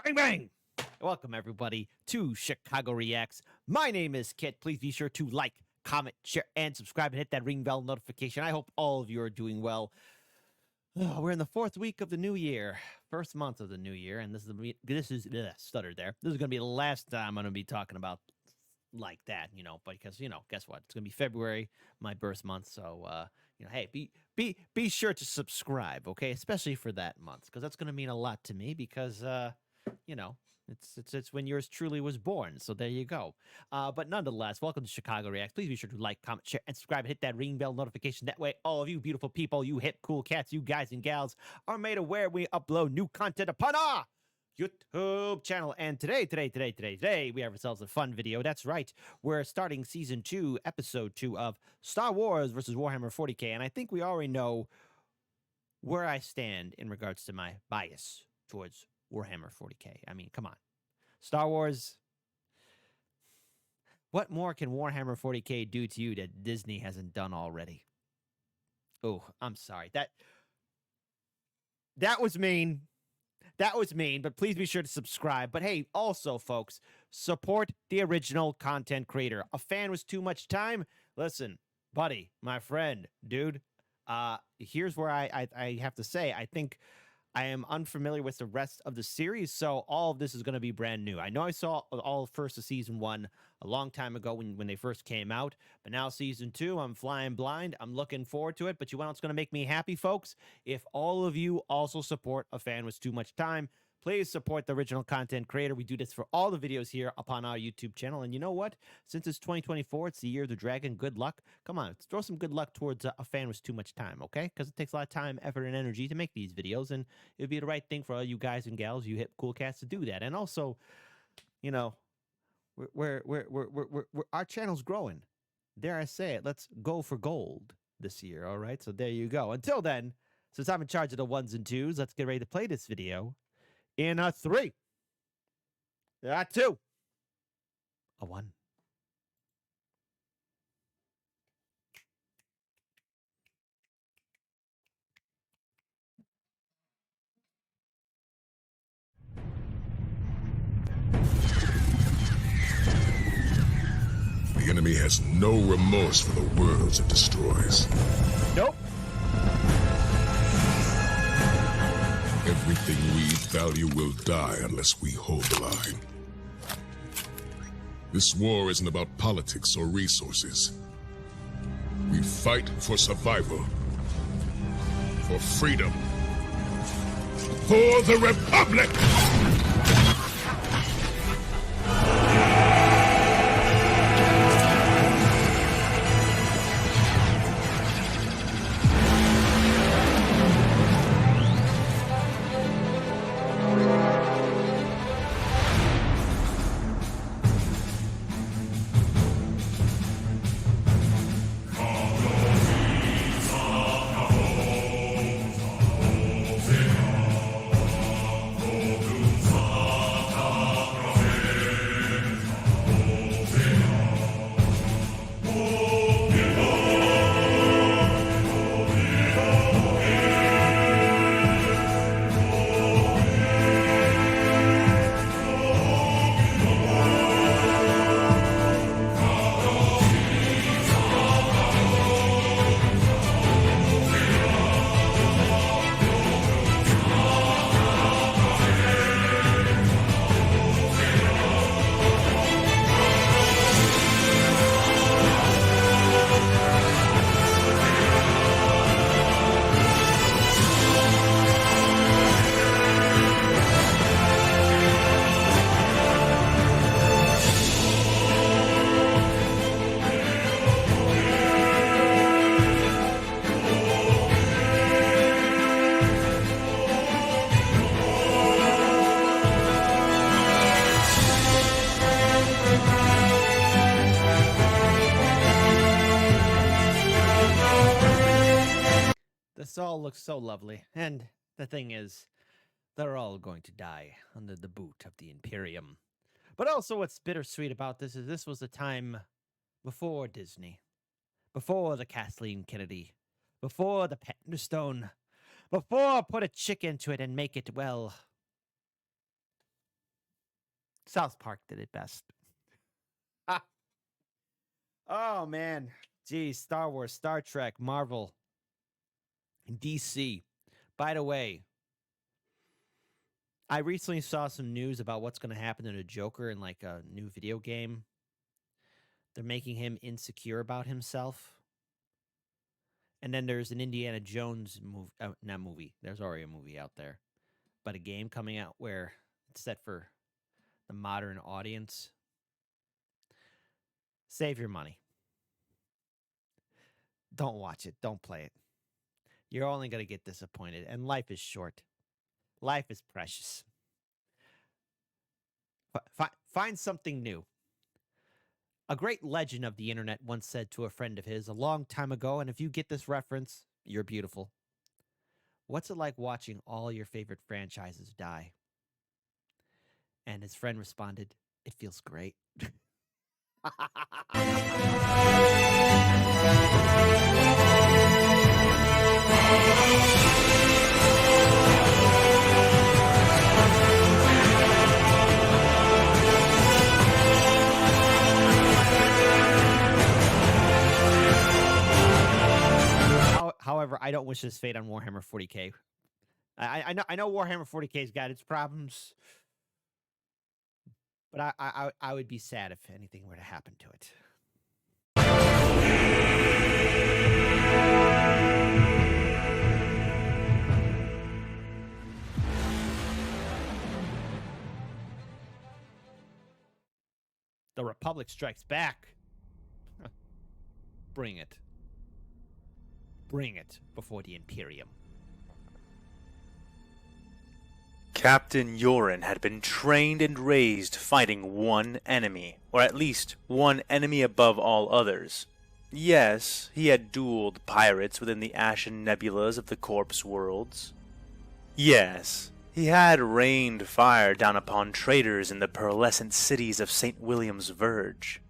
Bang, bang! Welcome, everybody, to Chicago Reacts. My name is Kit. Please be sure to like, comment, share, and subscribe and hit that ring bell notification. I hope all of you are doing well. We're in the 4th week of the new year, 1st month of the new year, and this is stuttered there. This is going to be the last time I'm going to be talking about like that, because guess what? It's going to be February, my birth month, so hey, be sure to subscribe, okay? Especially for that month, because that's going to mean a lot to me because it's when yours truly was born. So there you go. But nonetheless, welcome to Chicago Reacts. Please be sure to like, comment, share, and subscribe. Hit that ring bell notification. That way, all of you beautiful people, you hip, cool cats, you guys and gals, are made aware we upload new content upon our YouTube channel. And today, we have ourselves a fun video. That's right. We're starting Season 2, Episode 2 of Star Wars versus Warhammer 40K. And I think we already know where I stand in regards to my bias towards Warhammer 40K. I mean, come on. Star Wars. What more can Warhammer 40K do to you that Disney hasn't done already? Oh, I'm sorry. That was mean. That was mean, but please be sure to subscribe. But hey, also, folks, support the original content creator. A fan was too much time? Listen, buddy, my friend, dude, here's where I have to say, I think I am unfamiliar with the rest of the series, so all of this is going to be brand new. I know I saw all first of Season 1 a long time ago when they first came out, but now Season 2, I'm flying blind. I'm looking forward to it, but you know what's going to make me happy, folks? If all of you also support A Fan With Too Much Time, please support the original content creator. We do this for all the videos here upon our YouTube channel. And you know what? Since it's 2024, it's the year of the dragon. Good luck. Come on, let's throw some good luck towards A Fan With Too Much Time, okay? Because it takes a lot of time, effort, and energy to make these videos. And it'd be the right thing for all you guys and gals, you hip cool cats, to do that. And also, we're our channel's growing. Dare I say it? Let's go for gold this year, all right? So there you go. Until then, since I'm in charge of the ones and twos, let's get ready to play this video. In a 3, a 2, a 1. The enemy has no remorse for the worlds it destroys. Nope. Everything we value will die unless we hold the line. This war isn't about politics or resources. We fight for survival, for freedom, for the Republic! This all looks so lovely. And the thing is, they're all going to die under the boot of the Imperium. But also what's bittersweet about this is this was a time before Disney, before the Kathleen Kennedy, before the Penderstone, before I put a chick into it and make it, well, South Park did it best. Oh, man. Geez, Star Wars, Star Trek, Marvel, DC. By the way, I recently saw some news about what's going to happen to the Joker in like a new video game. They're making him insecure about himself. And then there's an Indiana Jones movie, not movie. There's already a movie out there, but a game coming out where it's set for the modern audience. Save your money. Don't watch it. Don't play it. You're only going to get disappointed. And life is short. Life is precious. Find something new. A great legend of the internet once said to a friend of his a long time ago, and if you get this reference, you're beautiful. What's it like watching all your favorite franchises die? And his friend responded, it feels great. However, I don't wish this fate on Warhammer 40k. I know Warhammer 40k's got its problems, but I would be sad if anything were to happen to it. The Republic strikes back. Bring it. Bring it before the Imperium. Captain Yoren had been trained and raised fighting one enemy, or at least one enemy above all others. Yes, he had dueled pirates within the ashen nebulas of the corpse worlds. Yes, he had rained fire down upon traitors in the pearlescent cities of St. William's Verge.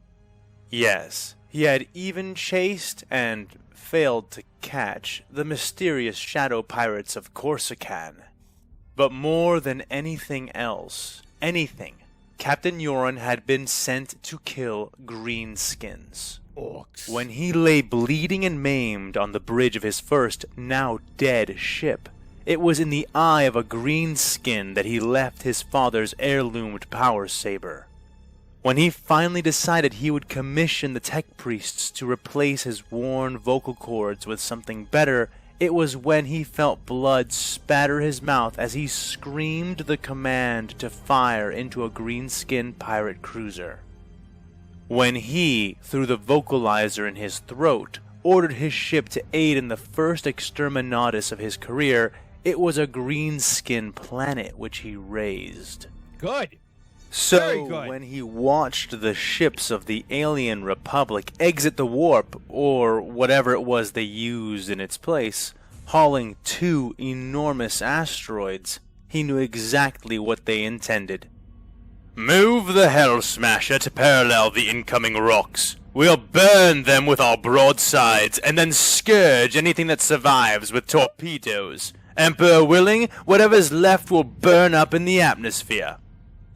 Yes, he had even chased and failed to catch the mysterious shadow pirates of Corsican. But more than anything else, Captain Yoren had been sent to kill greenskins. Orcs. When he lay bleeding and maimed on the bridge of his first, now dead ship, it was in the eye of a greenskin that he left his father's heirloomed power saber. When he finally decided he would commission the tech priests to replace his worn vocal cords with something better, it was when he felt blood spatter his mouth as he screamed the command to fire into a greenskin pirate cruiser. When he, through the vocalizer in his throat, ordered his ship to aid in the first exterminatus of his career, it was a greenskin planet which he raised. Good. So, when he watched the ships of the alien republic exit the warp, or whatever it was they used in its place, hauling 2 enormous asteroids, he knew exactly what they intended. Move the Hell Smasher to parallel the incoming rocks. We'll burn them with our broadsides, and then scourge anything that survives with torpedoes. Emperor willing, whatever's left will burn up in the atmosphere,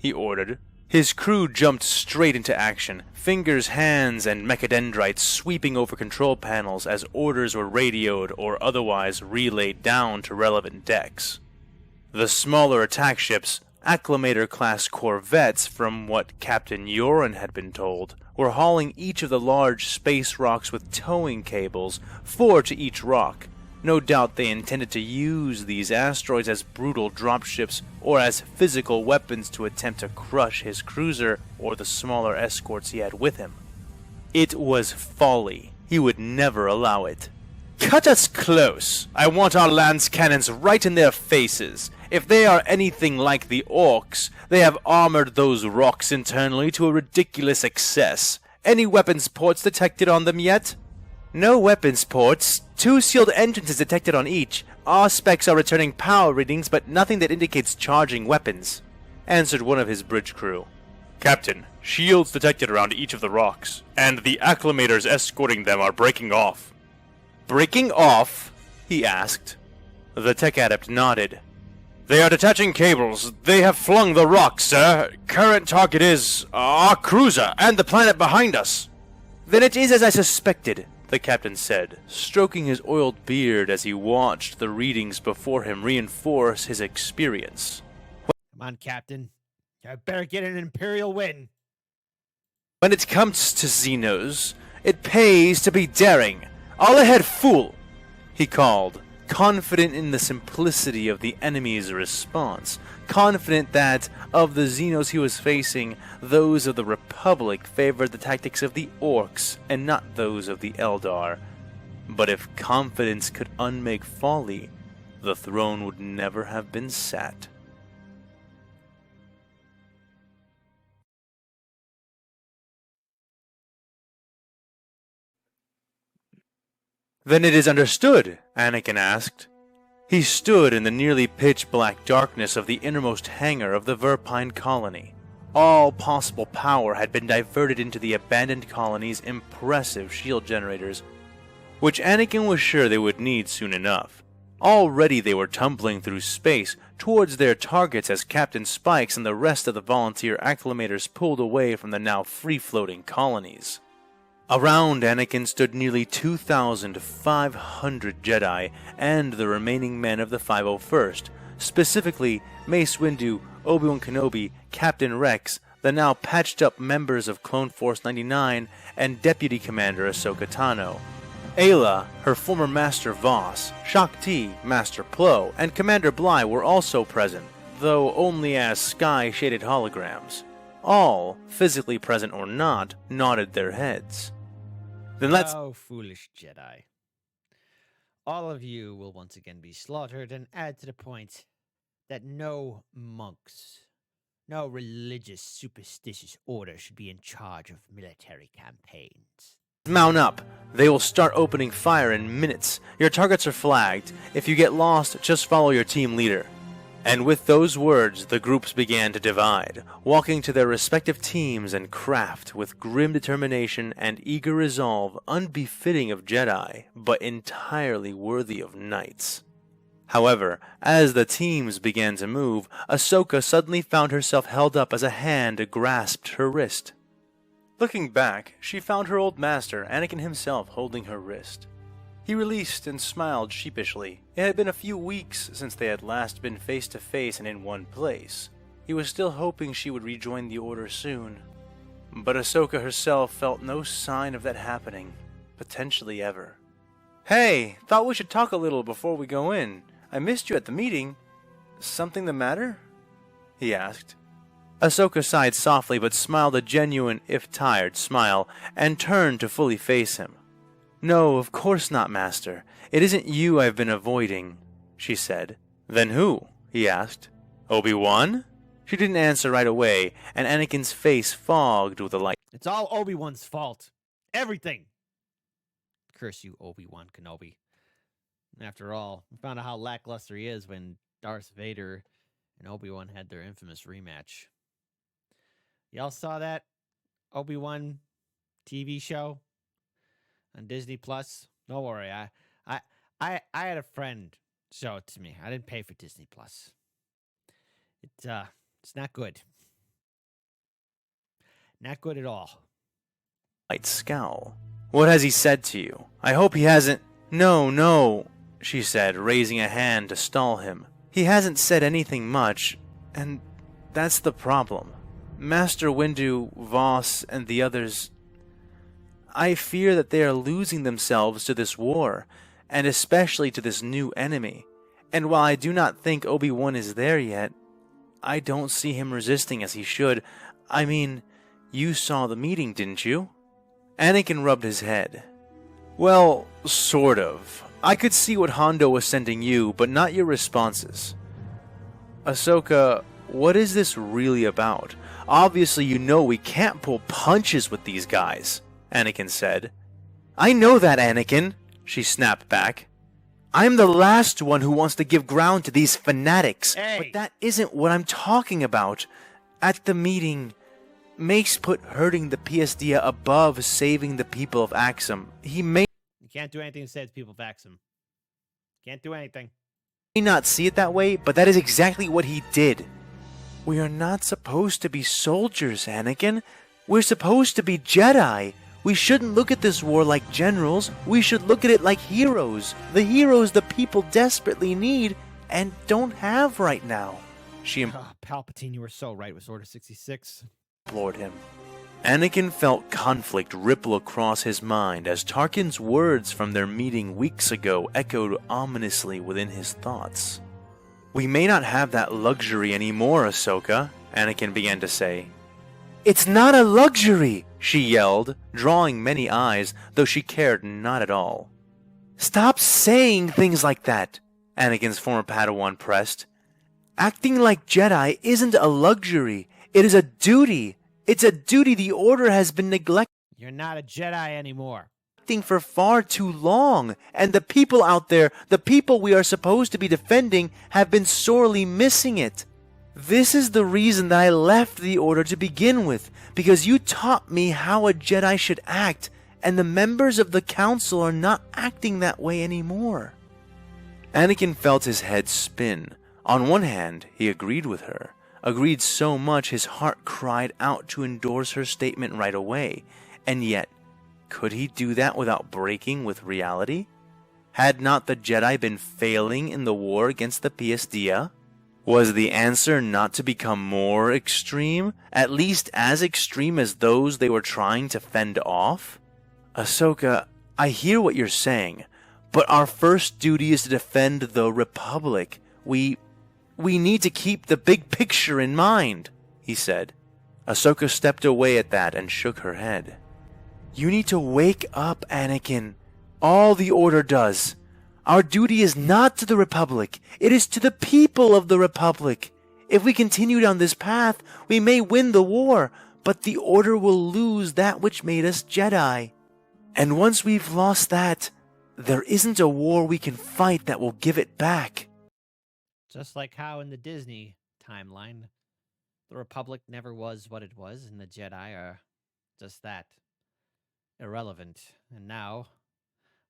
he ordered. His crew jumped straight into action, fingers, hands, and mechadendrites sweeping over control panels as orders were radioed or otherwise relayed down to relevant decks. The smaller attack ships, Acclamator-class corvettes from what Captain Yoren had been told, were hauling each of the large space rocks with towing cables, 4 to each rock. No doubt they intended to use these asteroids as brutal dropships or as physical weapons to attempt to crush his cruiser or the smaller escorts he had with him. It was folly. He would never allow it. Cut us close. I want our lance cannons right in their faces. If they are anything like the orcs, they have armored those rocks internally to a ridiculous excess. Any weapons ports detected on them yet? No weapons ports. 2 sealed entrances detected on each. Our specs are returning power readings, but nothing that indicates charging weapons, answered one of his bridge crew. Captain, shields detected around each of the rocks, and the acclamators escorting them are breaking off. Breaking off? He asked. The tech adept nodded. They are detaching cables. They have flung the rock, sir. Current target is our cruiser and the planet behind us. Then it is as I suspected, the captain said, stroking his oiled beard as he watched the readings before him reinforce his experience. Come on, Captain. I better get an Imperial win. When it comes to Xenos, it pays to be daring. All ahead, fool, he called, confident in the simplicity of the enemy's response, confident that, of the Xenos he was facing, those of the Republic favored the tactics of the Orcs and not those of the Eldar. But if confidence could unmake folly, the throne would never have been sat. Then it is understood, Anakin asked. He stood in the nearly pitch-black darkness of the innermost hangar of the Verpine colony. All possible power had been diverted into the abandoned colony's impressive shield generators, which Anakin was sure they would need soon enough. Already they were tumbling through space towards their targets as Captain Spikes and the rest of the volunteer acclimators pulled away from the now free-floating colonies. Around Anakin stood nearly 2,500 Jedi and the remaining men of the 501st, specifically Mace Windu, Obi-Wan Kenobi, Captain Rex, the now patched-up members of Clone Force 99, and Deputy Commander Ahsoka Tano. Ayla, her former Master Voss, Shaak Ti, Master Plo, and Commander Bly were also present, though only as sky-shaded holograms. All, physically present or not, nodded their heads. Then let's... Oh, foolish Jedi. All of you will once again be slaughtered, and add to the point that no monks, no religious superstitious order should be in charge of military campaigns. Mount up. They will start opening fire in minutes. Your targets are flagged. If you get lost, just follow your team leader. And with those words, the groups began to divide, walking to their respective teams and craft with grim determination and eager resolve unbefitting of Jedi, but entirely worthy of knights. However, as the teams began to move, Ahsoka suddenly found herself held up as a hand grasped her wrist. Looking back, she found her old master, Anakin himself, holding her wrist. He released and smiled sheepishly. It had been a few weeks since they had last been face to face and in one place. He was still hoping she would rejoin the Order soon. But Ahsoka herself felt no sign of that happening, potentially ever. Hey, thought we should talk a little before we go in. I missed you at the meeting. Something the matter? He asked. Ahsoka sighed softly but smiled a genuine, if tired, smile, and turned to fully face him. No, of course not, Master. It isn't you I've been avoiding, she said. Then who? He asked. Obi-Wan? She didn't answer right away, and Anakin's face fogged with a light. It's all Obi-Wan's fault. Everything. Curse you, Obi-Wan Kenobi. After all, we found out how lackluster he is when Darth Vader and Obi-Wan had their infamous rematch. Y'all saw that Obi-Wan TV show on Disney Plus? Don't worry, I had a friend show it to me. I didn't pay for Disney Plus. It's not good. Not good at all. Light scowl. What has he said to you? I hope he hasn't... No, she said, raising a hand to stall him. He hasn't said anything much, and that's the problem. Master Windu, Voss, and the others... I fear that they are losing themselves to this war, and especially to this new enemy. And while I do not think Obi-Wan is there yet, I don't see him resisting as he should. I mean, you saw the meeting, didn't you? Anakin rubbed his head. Well, sort of. I could see what Hondo was sending you, but not your responses. Ahsoka, what is this really about? Obviously you know we can't pull punches with these guys, Anakin said. I know that, Anakin, she snapped back. I'm the last one who wants to give ground to these fanatics, but that isn't what I'm talking about. At the meeting, Mace put hurting the Piasdia above saving the people of Axum. He made... You can't do anything to save the people of Axum. Can't do anything. may not see it that way, but that is exactly what he did. We are not supposed to be soldiers, Anakin. We're supposed to be Jedi. We shouldn't look at this war like generals. We should look at it like heroes. The heroes the people desperately need and don't have right now. She Palpatine, you were so right with Order 66. implored him. Anakin felt conflict ripple across his mind as Tarkin's words from their meeting weeks ago echoed ominously within his thoughts. We may not have that luxury anymore, Ahsoka, Anakin began to say. It's not a luxury, she yelled, drawing many eyes, though she cared not at all. Stop saying things like that, Anakin's former Padawan pressed. Acting like Jedi isn't a luxury, it is a duty. It's a duty the Order has been neglecting. You're not a Jedi anymore. For far too long, and the people out there, the people we are supposed to be defending, have been sorely missing it. This is the reason that I left the Order to begin with, because you taught me how a Jedi should act, and the members of the Council are not acting that way anymore. Anakin felt his head spin. On one hand, he agreed with her. Agreed so much his heart cried out to endorse her statement right away, and yet, could he do that without breaking with reality? Had not the Jedi been failing in the war against the Piastia? Was the answer not to become more extreme, at least as extreme as those they were trying to fend off? Ahsoka, I hear what you're saying, but our first duty is to defend the Republic. We need to keep the big picture in mind, he said. Ahsoka stepped away at that and shook her head. You need to wake up, Anakin. All the Order does. Our duty is not to the Republic. It is to the people of the Republic. If we continue down this path, we may win the war, but the Order will lose that which made us Jedi. And once we've lost that, there isn't a war we can fight that will give it back. Just like how in the Disney timeline, the Republic never was what it was, and the Jedi are just that. Irrelevant. And now,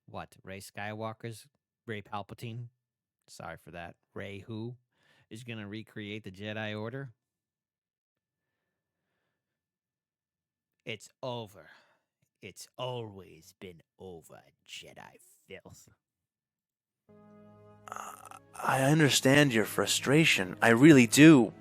what? Rey Skywalker's Rey Palpatine? Sorry for that. Rey who? Is going to recreate the Jedi Order? It's over. It's always been over, Jedi filth. I understand your frustration. I really do.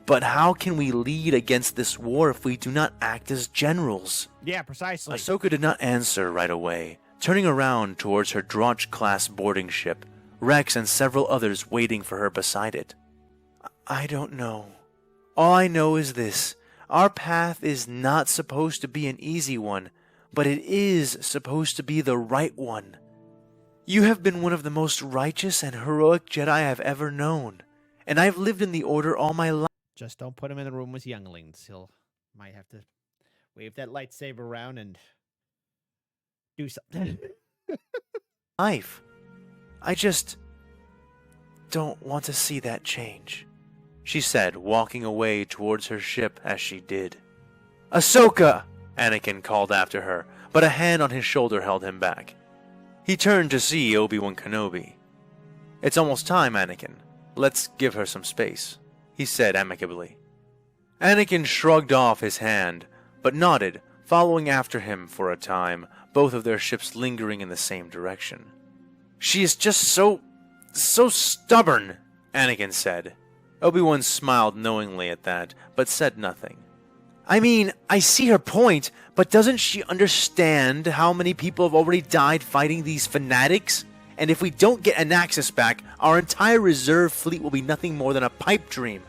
But how can we lead against this war if we do not act as generals? Yeah, precisely. Ahsoka did not answer right away, turning around towards her Drotch-class boarding ship, Rex and several others waiting for her beside it. I don't know. All I know is this. Our path is not supposed to be an easy one, but it is supposed to be the right one. You have been one of the most righteous and heroic Jedi I've ever known, and I've lived in the Order all my life. Just don't put him in the room with younglings. Might have to wave that lightsaber around and do something. I just don't want to see that change, she said, walking away towards her ship as she did. Ahsoka! Anakin called after her, but a hand on his shoulder held him back. He turned to see Obi-Wan Kenobi. It's almost time, Anakin. Let's give her some space, he said amicably. Anakin shrugged off his hand, but nodded, following after him for a time, both of their ships lingering in the same direction. She is just so stubborn, Anakin said. Obi-Wan smiled knowingly at that, but said nothing. I mean, I see her point, but doesn't she understand how many people have already died fighting these fanatics? And if we don't get Anaxis back, our entire reserve fleet will be nothing more than a pipe dream.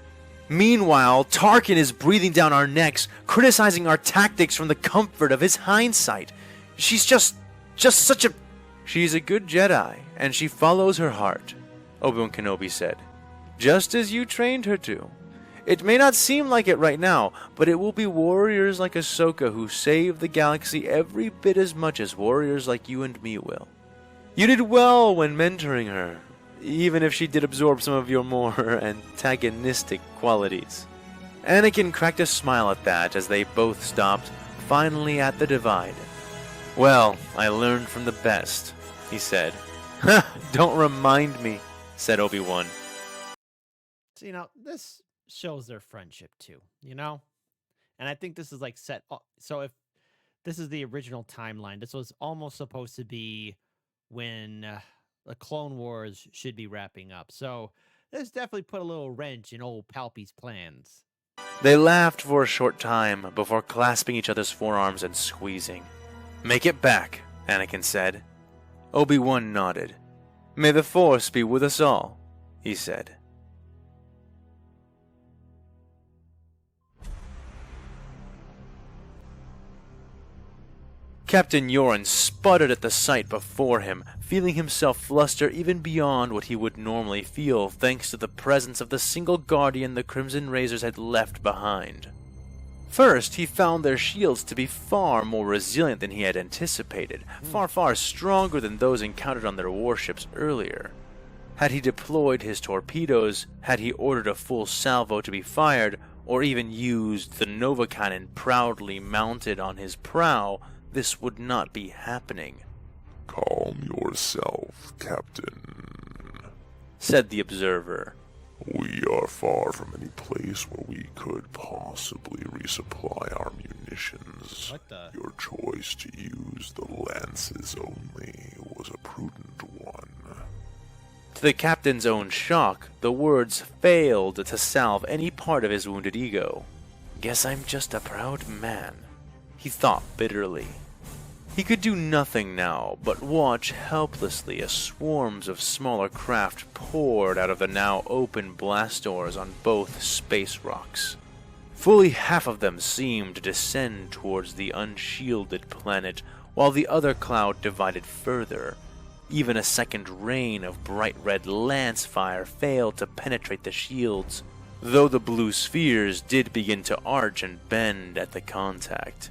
Meanwhile, Tarkin is breathing down our necks, criticizing our tactics from the comfort of his hindsight. She's just such a... She's a good Jedi, and she follows her heart, Obi-Wan Kenobi said. Just as you trained her to. It may not seem like it right now, but it will be warriors like Ahsoka who save the galaxy every bit as much as warriors like you and me will. You did well when mentoring her, even if she did absorb some of your more antagonistic qualities. Anakin cracked a smile at that as they both stopped, finally at the divide. Well, I learned from the best, he said. Don't remind me. said Obi-Wan. So, this shows their friendship too, And I think this is like set. So if this is the original timeline, this was almost supposed to be when the Clone Wars should be wrapping up. So this definitely put a little wrench in old Palpy's plans. They laughed for a short time before clasping each other's forearms and squeezing. "Make it back," Anakin said. Obi-Wan nodded. "May the Force be with us all," he said. Captain Yoren sputtered at the sight before him, feeling himself fluster even beyond what he would normally feel thanks to the presence of the single guardian the Crimson Razors had left behind. First, he found their shields to be far more resilient than he had anticipated, far stronger than those encountered on their warships earlier. Had he deployed his torpedoes, had he ordered a full salvo to be fired, or even used the Nova Cannon proudly mounted on his prow, this would not be happening. "Calm yourself, Captain," said the observer. "We are far from any place where we could possibly resupply our munitions. What the? Your choice to use the lances only was a prudent one." To the captain's own shock, the words failed to salve any part of his wounded ego. "Guess I'm just a proud man," he thought bitterly. He could do nothing now but watch helplessly as swarms of smaller craft poured out of the now open blast doors on both space rocks. Fully half of them seemed to descend towards the unshielded planet, while the other cloud divided further. Even a second rain of bright red lance fire failed to penetrate the shields, though the blue spheres did begin to arch and bend at the contact.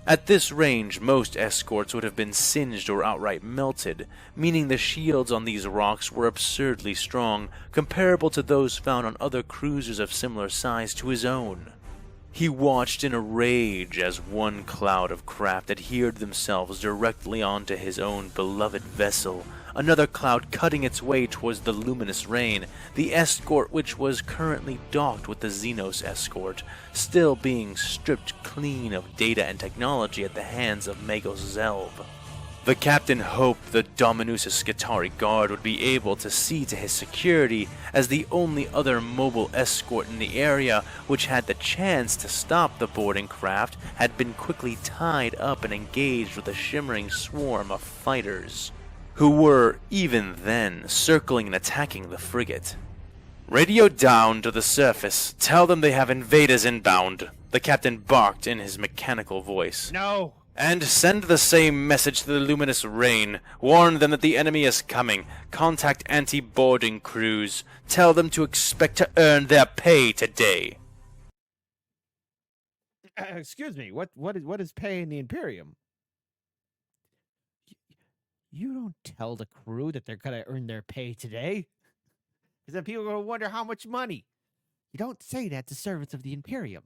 At this range, most escorts would have been singed or outright melted, meaning the shields on these rocks were absurdly strong, comparable to those found on other cruisers of similar size to his own. He watched in a rage as one cloud of craft adhered themselves directly onto his own beloved vessel, another cloud cutting its way towards the luminous rain, the escort which was currently docked with the Xenos escort, still being stripped clean of data and technology at the hands of Magos Zelv. The captain hoped the Dominus Skitarii Guard would be able to see to his security as the only other mobile escort in the area which had the chance to stop the boarding craft had been quickly tied up and engaged with a shimmering swarm of fighters, who were, even then, circling and attacking the frigate. "Radio down to the surface. Tell them they have invaders inbound," the captain barked in his mechanical voice. No! "And send the same message to the luminous rain. Warn them that the enemy is coming. Contact anti-boarding crews. Tell them to expect to earn their pay today." Excuse me, what is pay in the Imperium? You don't tell the crew that they're going to earn their pay today. Because then people are going to wonder how much money. You don't say that to servants of the Imperium.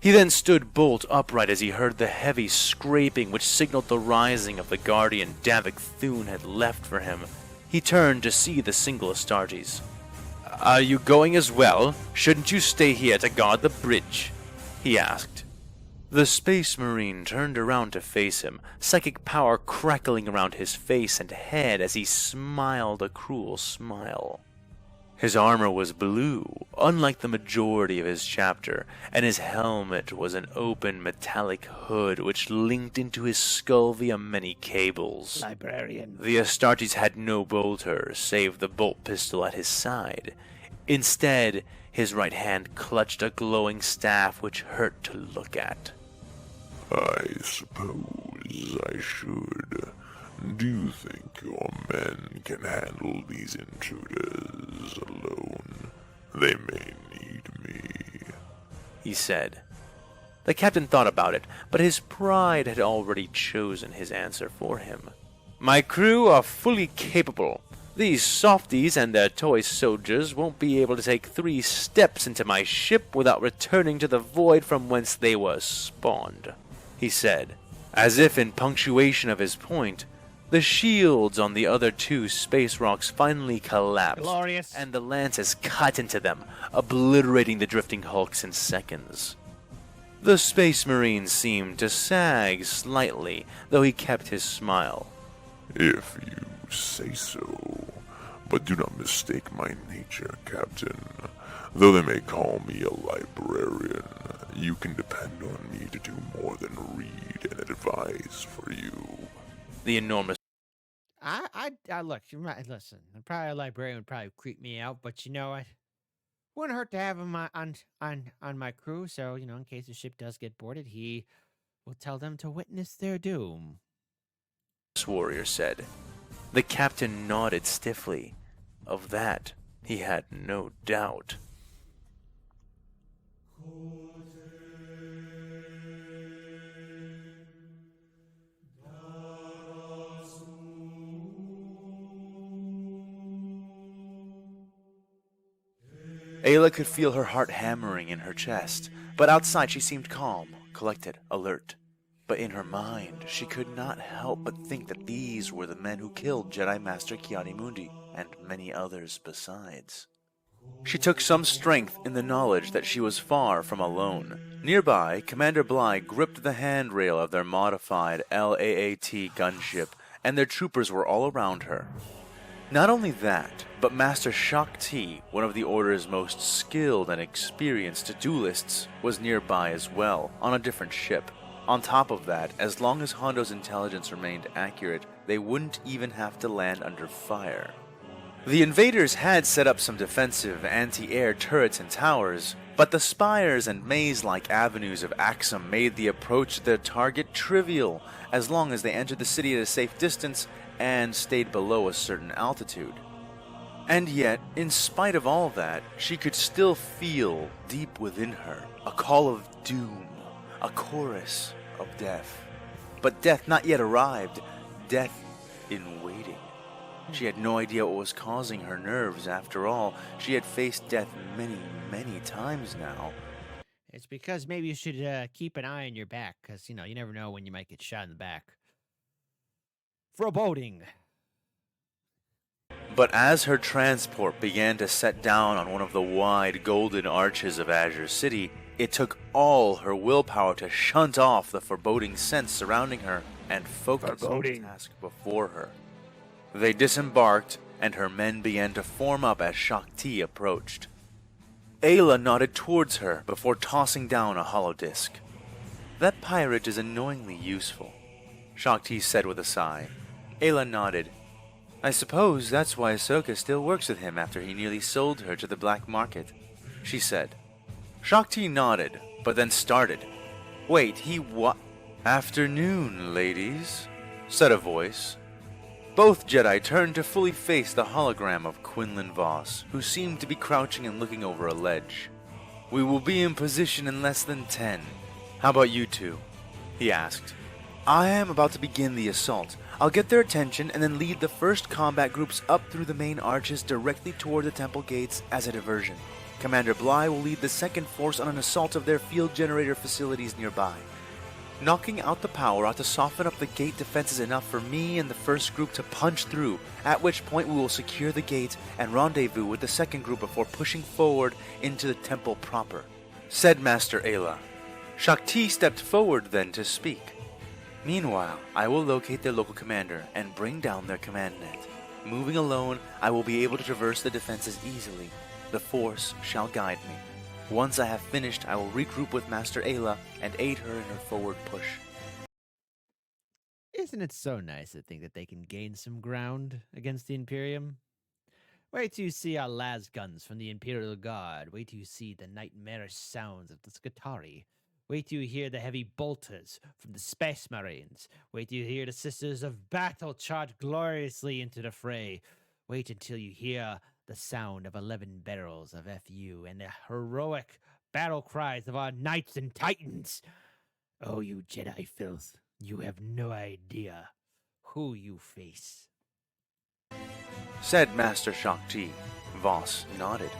He then stood bolt upright as he heard the heavy scraping which signaled the rising of the guardian Davik Thune had left for him. He turned to see the single Astartes. "Are you going as well? Shouldn't you stay here to guard the bridge?" he asked. The Space Marine turned around to face him, psychic power crackling around his face and head as he smiled a cruel smile. His armor was blue, unlike the majority of his chapter, and his helmet was an open metallic hood which linked into his skull via many cables. Librarian. The Astartes had no bolter, save the bolt pistol at his side. Instead, his right hand clutched a glowing staff which hurt to look at. "I suppose I should. Do you think your men can handle these intruders alone? They may need me," he said. The captain thought about it, but his pride had already chosen his answer for him. "My crew are fully capable. These softies and their toy soldiers won't be able to take 3 steps into my ship without returning to the void from whence they were spawned," he said. As if in punctuation of his point, The shields on the other two space rocks finally collapsed, Glorious. and the lances cut into them, obliterating the drifting hulks in seconds. The Space Marine seemed to sag slightly, though he kept his smile. If you say so. But do not mistake my nature, Captain. Though they may call me a librarian, you can depend on me to do more than read and advise for you. The enormous I look. You might listen. Probably a librarian would probably creep me out, but you know what? Wouldn't hurt to have him on my crew. So you know, in case the ship does get boarded, he will tell them to witness their doom. warrior said. The captain nodded stiffly. Of that, he had no doubt. Ayla could feel her heart hammering in her chest, but outside she seemed calm, collected, alert. But in her mind, she could not help but think that these were the men who killed Jedi Master Ki-Adi-Mundi, and many others besides. She took some strength in the knowledge that she was far from alone. Nearby, Commander Bly gripped the handrail of their modified LAAT gunship, and their troopers were all around her. Not only that, but Master Shaak Ti, one of the Order's most skilled and experienced duelists, was nearby as well, on a different ship. On top of that, as long as Hondo's intelligence remained accurate, they wouldn't even have to land under fire. The invaders had set up some defensive anti-air turrets and towers, but the spires and maze-like avenues of Axum made the approach to their target trivial, as long as they entered the city at a safe distance and stayed below a certain altitude. And yet, in spite of all that, she could still feel deep within her a call of doom, a chorus of death. But death not yet arrived, death in waiting. She had no idea what was causing her nerves. After all, she had faced death many, many times now. It's because maybe you should keep an eye on your back, because, you know, you never know when you might get shot in the back. Foreboding. But as her transport began to set down on one of the wide golden arches of Azure City, it took all her willpower to shunt off the foreboding sense surrounding her and focus on the task before her. They disembarked, and her men began to form up as Shaak Ti approached. Ayla nodded towards her before tossing down a holodisc. That pirate is annoyingly useful, Shaak Ti said with a sigh. Ayla nodded. I suppose that's why Ahsoka still works with him after he nearly sold her to the black market, she said. Shaak Ti nodded, but then started. Wait, he what? Afternoon, ladies, said a voice. Both Jedi turned to fully face the hologram of Quinlan Voss, who seemed to be crouching and looking over a ledge. We will be in position in less than 10. How about you two? He asked. I am about to begin the assault. I'll get their attention and then lead the first combat groups up through the main arches directly toward the temple gates as a diversion. Commander Bly will lead the second force on an assault of their field generator facilities nearby. Knocking out the power ought to soften up the gate defenses enough for me and the first group to punch through, at which point we will secure the gate and rendezvous with the second group before pushing forward into the temple proper, said Master Ayla. Shaak Ti stepped forward then to speak. Meanwhile, I will locate their local commander and bring down their command net. Moving alone, I will be able to traverse the defenses easily. The Force shall guide me. Once I have finished, I will regroup with Master Ayla and aid her in her forward push. Isn't it so nice to think that they can gain some ground against the Imperium? Wait till you see our las guns from the Imperial Guard. Wait till you see the nightmarish sounds of the Skitarii. Wait till you hear the heavy bolters from the Space Marines. Wait till you hear the Sisters of Battle charge gloriously into the fray. Wait until you hear the sound of 11 barrels of FU and the heroic battle cries of our knights and titans. Oh, you Jedi filth, you have no idea who you face, said Master Shaak Ti. Voss nodded.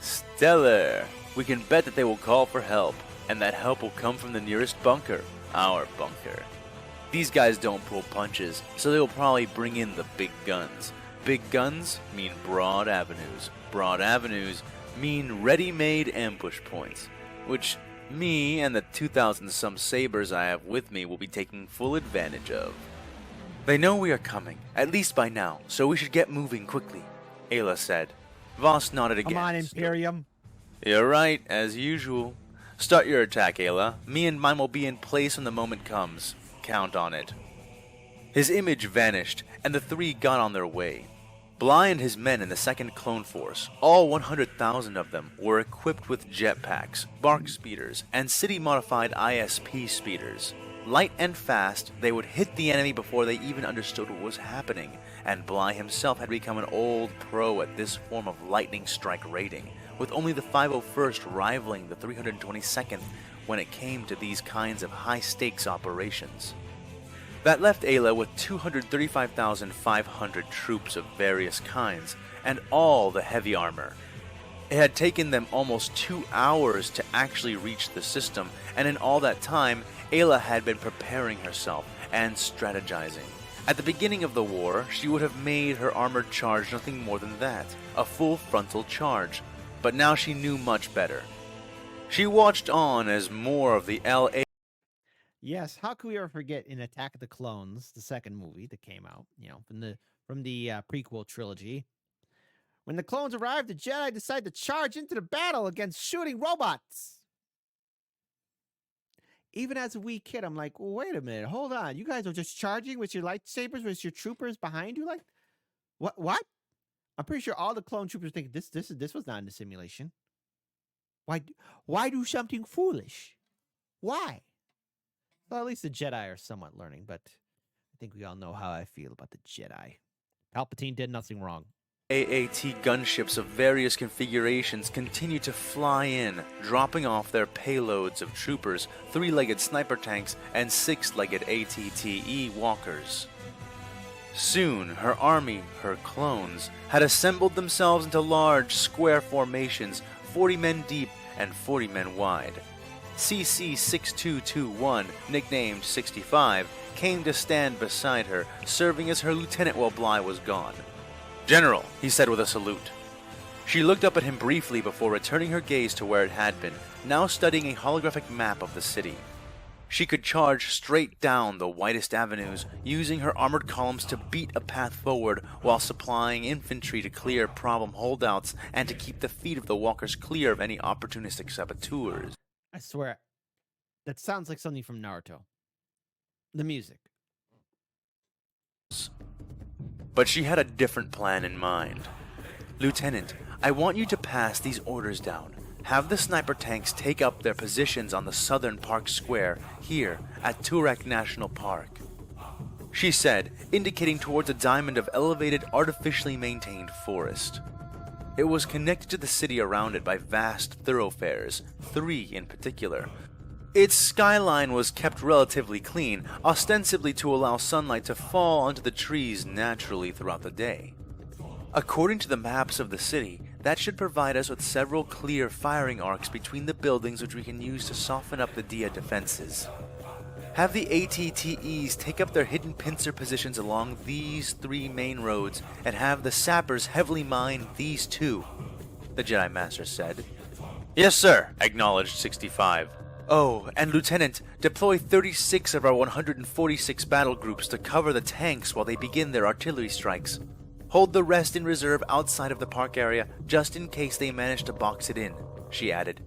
Stellar! We can bet that they will call for help, and that help will come from the nearest bunker, our bunker. These guys don't pull punches, so they'll probably bring in the big guns. Big guns mean broad avenues. Broad avenues mean ready-made ambush points, which me and the 2,000 some sabers I have with me will be taking full advantage of. They know we are coming, at least by now, so we should get moving quickly, Ayla said. Voss nodded again. Come on, Imperium. You're right, as usual. Start your attack, Ayla. Me and mine will be in place when the moment comes. Count on it. His image vanished, and the three got on their way. Bly and his men in the 2nd Clone Force, all 100,000 of them, were equipped with jetpacks, bark speeders, and city-modified ISP speeders. Light and fast, they would hit the enemy before they even understood what was happening, and Bly himself had become an old pro at this form of lightning strike raiding, with only the 501st rivaling the 322nd when it came to these kinds of high-stakes operations. That left Ayla with 235,500 troops of various kinds, and all the heavy armor. It had taken them almost 2 hours to actually reach the system, and in all that time, Ayla had been preparing herself and strategizing. At the beginning of the war, she would have made her armored charge nothing more than that, a full frontal charge, but now she knew much better. She watched on as more of the LA. Yes, how could we ever forget in Attack of the Clones, the 2nd movie that came out, from the prequel trilogy, when the clones arrived, the Jedi decided to charge into the battle against shooting robots. Even as a wee kid, I'm like, well, wait a minute, hold on, you guys are just charging with your lightsabers, with your troopers behind you, like, what? I'm pretty sure all the clone troopers think this was not in the simulation. Why do something foolish? Why? Well, at least the Jedi are somewhat learning, but I think we all know how I feel about the Jedi. Palpatine did nothing wrong. AAT gunships of various configurations continue to fly in, dropping off their payloads of troopers, 3-legged sniper tanks, and 6-legged ATTE walkers. Soon, her army, her clones, had assembled themselves into large, square formations, 40 men deep and 40 men wide. CC-6221, nicknamed 65, came to stand beside her, serving as her lieutenant while Bly was gone. "General," he said with a salute. She looked up at him briefly before returning her gaze to where it had been, now studying a holographic map of the city. She could charge straight down the widest avenues, using her armored columns to beat a path forward while supplying infantry to clear problem holdouts and to keep the feet of the walkers clear of any opportunistic saboteurs. I swear, that sounds like something from Naruto. The music. But she had a different plan in mind. "Lieutenant, I want you to pass these orders down. Have the sniper tanks take up their positions on the southern park square here at Turak National Park," she said, indicating towards a diamond of elevated, artificially maintained forest. It was connected to the city around it by vast thoroughfares, 3 in particular. Its skyline was kept relatively clean, ostensibly to allow sunlight to fall onto the trees naturally throughout the day. According to the maps of the city, that should provide us with several clear firing arcs between the buildings which we can use to soften up the Dia defenses. Have the ATTEs take up their hidden pincer positions along these 3 main roads, and have the sappers heavily mine these 2, the Jedi Master said. "Yes, sir," acknowledged 65. "Oh, and Lieutenant, deploy 36 of our 146 battle groups to cover the tanks while they begin their artillery strikes. Hold the rest in reserve outside of the park area, just in case they manage to box it in," she added.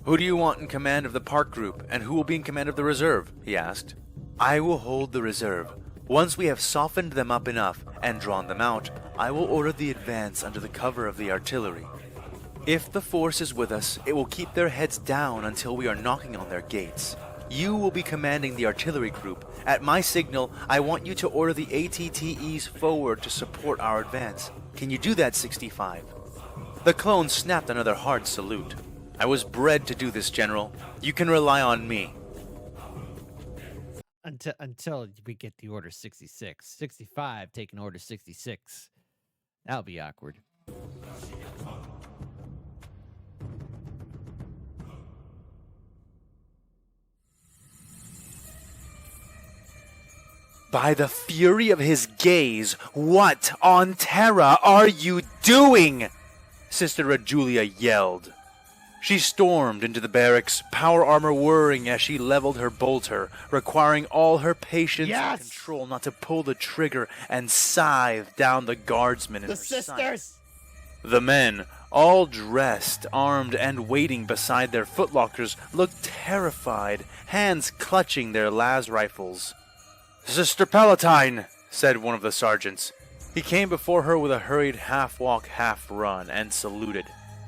"Who do you want in command of the park group, and who will be in command of the reserve?" he asked. "I will hold the reserve. Once we have softened them up enough and drawn them out, I will order the advance under the cover of the artillery. If the force is with us, it will keep their heads down until we are knocking on their gates. You will be commanding the artillery group. At my signal, I want you to order the ATTEs forward to support our advance. Can you do that, 65? The clone snapped another hard salute. "I was bred to do this, General. You can rely on me." Until we get the order 66. 65 taking order 66. That'll be awkward. by the fury of his gaze. "What on Terra are you doing?" Sister Rajulia yelled. She stormed into the barracks, power armor whirring as she leveled her bolter, requiring all her patience and control not to pull the trigger and scythe down the guardsmen in her sight. The men, all dressed, armed, and waiting beside their footlockers, looked terrified, hands clutching their las rifles. "Sister Palatine," said one of the sergeants. He came before her with a hurried half-walk, half-run, and saluted.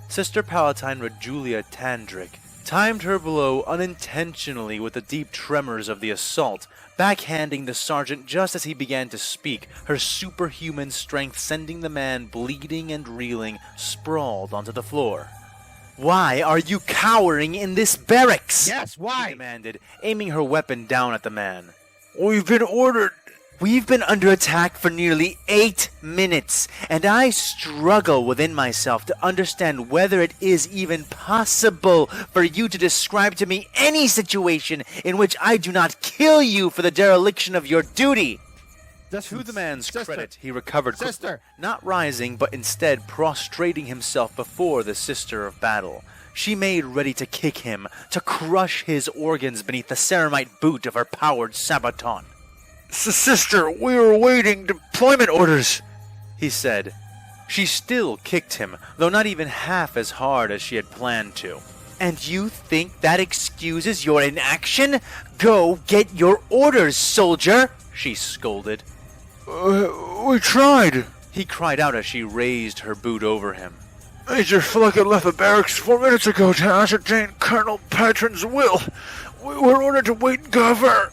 Sister Palatine Rajulia Tandrick timed her blow unintentionally with the deep tremors of the assault, backhanding the sergeant just as he began to speak, her superhuman strength sending the man bleeding and reeling, sprawled onto the floor. "Why are you cowering in this barracks?" Yes, why? she demanded, aiming her weapon down at the man. "We've been ordered." "We've been under attack for nearly 8 minutes, and I struggle within myself to understand whether it is even possible for you to describe to me any situation in which I do not kill you for the dereliction of your duty." To the man's credit, he recovered quickly, not rising, but instead prostrating himself before the Sister of Battle. She made ready to kick him, to crush his organs beneath the ceramite boot of her powered sabaton. "Sister, we were awaiting deployment orders," he said. She still kicked him, though not even half as hard as she had planned to. "And you think that excuses your inaction? Go get your orders, soldier!" she scolded. "We tried," he cried out as she raised her boot over him. "Major Fleckett left the barracks 4 minutes ago to ascertain Colonel Patron's will. We were ordered to wait and cover."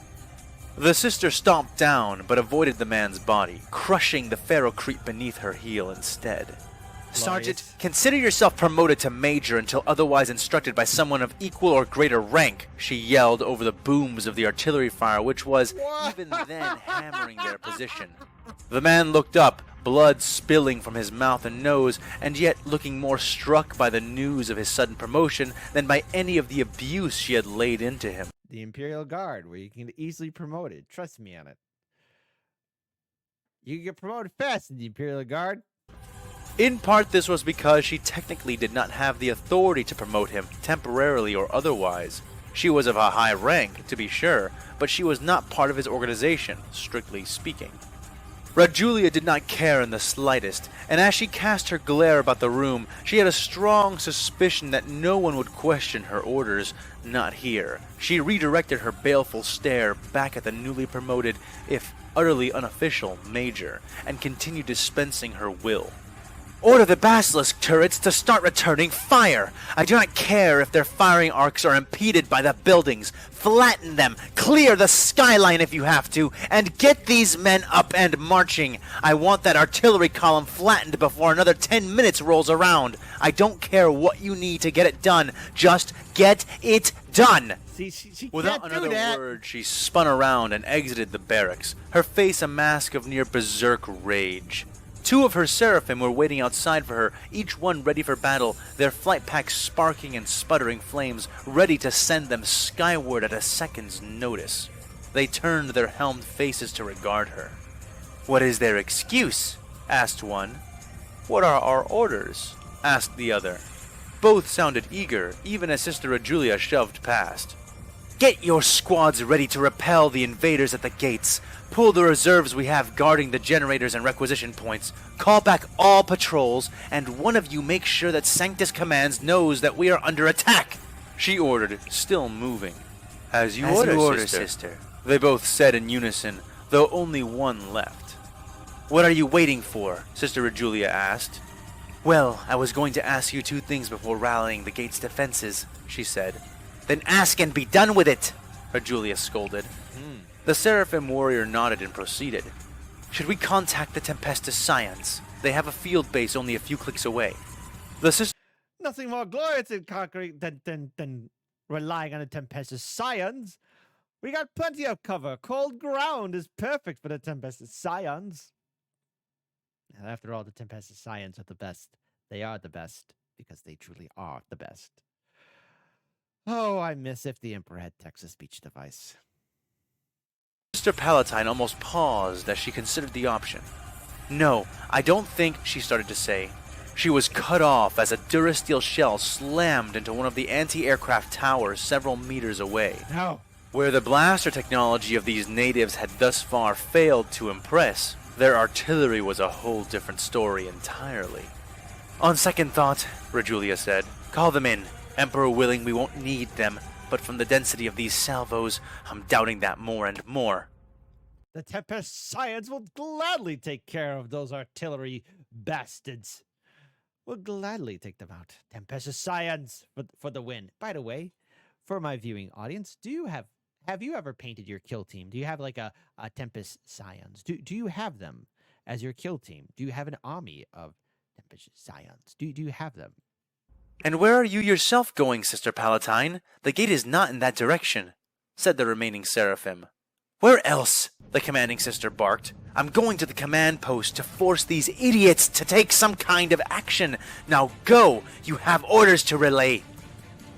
The sister stomped down, but avoided the man's body, crushing the pharaoh creep beneath her heel instead. "Sergeant, consider yourself promoted to major until otherwise instructed by someone of equal or greater rank," she yelled over the booms of the artillery fire, which was, even then, hammering their position. The man looked up, blood spilling from his mouth and nose, and yet looking more struck by the news of his sudden promotion than by any of the abuse she had laid into him. The Imperial Guard, where you can easily promote it. Trust me on it. You can get promoted fast in the Imperial Guard. In part, this was because she technically did not have the authority to promote him, temporarily or otherwise. She was of a high rank, to be sure, but she was not part of his organization, strictly speaking. Rajulia did not care in the slightest, and as she cast her glare about the room, she had a strong suspicion that no one would question her orders, not here. She redirected her baleful stare back at the newly promoted, if utterly unofficial, major, and continued dispensing her will. "Order the basilisk turrets to start returning fire. I do not care if their firing arcs are impeded by the buildings. Flatten them, clear the skyline if you have to, and get these men up and marching. I want that artillery column flattened before another 10 minutes rolls around. I don't care what you need to get it done. Just get it done." She Without can't do another that. word, she spun around and exited the barracks, her face a mask of near berserk rage. 2 of her seraphim were waiting outside for her, each one ready for battle, their flight packs sparking and sputtering flames, ready to send them skyward at a second's notice. They turned their helmed faces to regard her. "What is their excuse?" asked one. "What are our orders?" asked the other. Both sounded eager, even as Sister Rajulia shoved past. "Get your squads ready to repel the invaders at the gates. Pull the reserves we have guarding the generators and requisition points. Call back all patrols, and one of you make sure that Sanctus Commands knows that we are under attack," she ordered, still moving. As you order, sister," they both said in unison, though only one left. "What are you waiting for?" Sister Rajulia asked. "Well, I was going to ask you 2 things before rallying the gate's defenses," she said. "Then ask and be done with it," Rajulia scolded. The Seraphim warrior nodded and proceeded. "Should we contact the Tempestus Scions? They have a field base only a few clicks away." The sister... Nothing more glorious in conquering than relying on the Tempestus Scions. We got plenty of cover. Cold ground is perfect for the Tempestus Scions. And after all, the Tempestus Scions are the best. They are the best because they truly are the best. Oh, I miss if the Emperor had text-to-speech device. Sister Palatine almost paused as she considered the option. No, I don't think, she started to say. She was cut off as a Durasteel shell slammed into one of the anti-aircraft towers several meters away. No. Where the blaster technology of these natives had thus far failed to impress, their artillery was a whole different story entirely. On second thought, Rajulia said, call them in. Emperor willing, we won't need them, but from the density of these salvos, I'm doubting that more and more. The Tempest Scions will gladly take care of those artillery bastards. We'll gladly take them out. Tempest Scions for the win. By the way, for my viewing audience, have you ever painted your kill team? Do you have like a Tempest Scions? Do you have them as your kill team? Do you have an army of Tempest Scions? Do you have them? And where are you yourself going, Sister Palatine? The gate is not in that direction, said the remaining Seraphim. Where else? The commanding sister barked. I'm going to the command post to force these idiots to take some kind of action. Now go! You have orders to relay!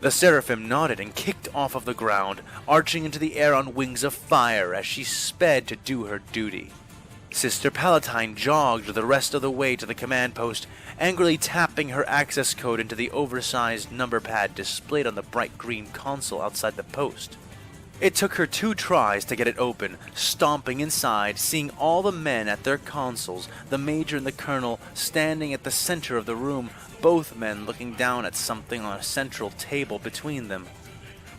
The Seraphim nodded and kicked off of the ground, arching into the air on wings of fire as she sped to do her duty. Sister Palatine jogged the rest of the way to the command post, angrily tapping her access code into the oversized number pad displayed on the bright green console outside the post. It took her 2 tries to get it open, stomping inside, seeing all the men at their consoles, the major and the colonel standing at the center of the room, both men looking down at something on a central table between them.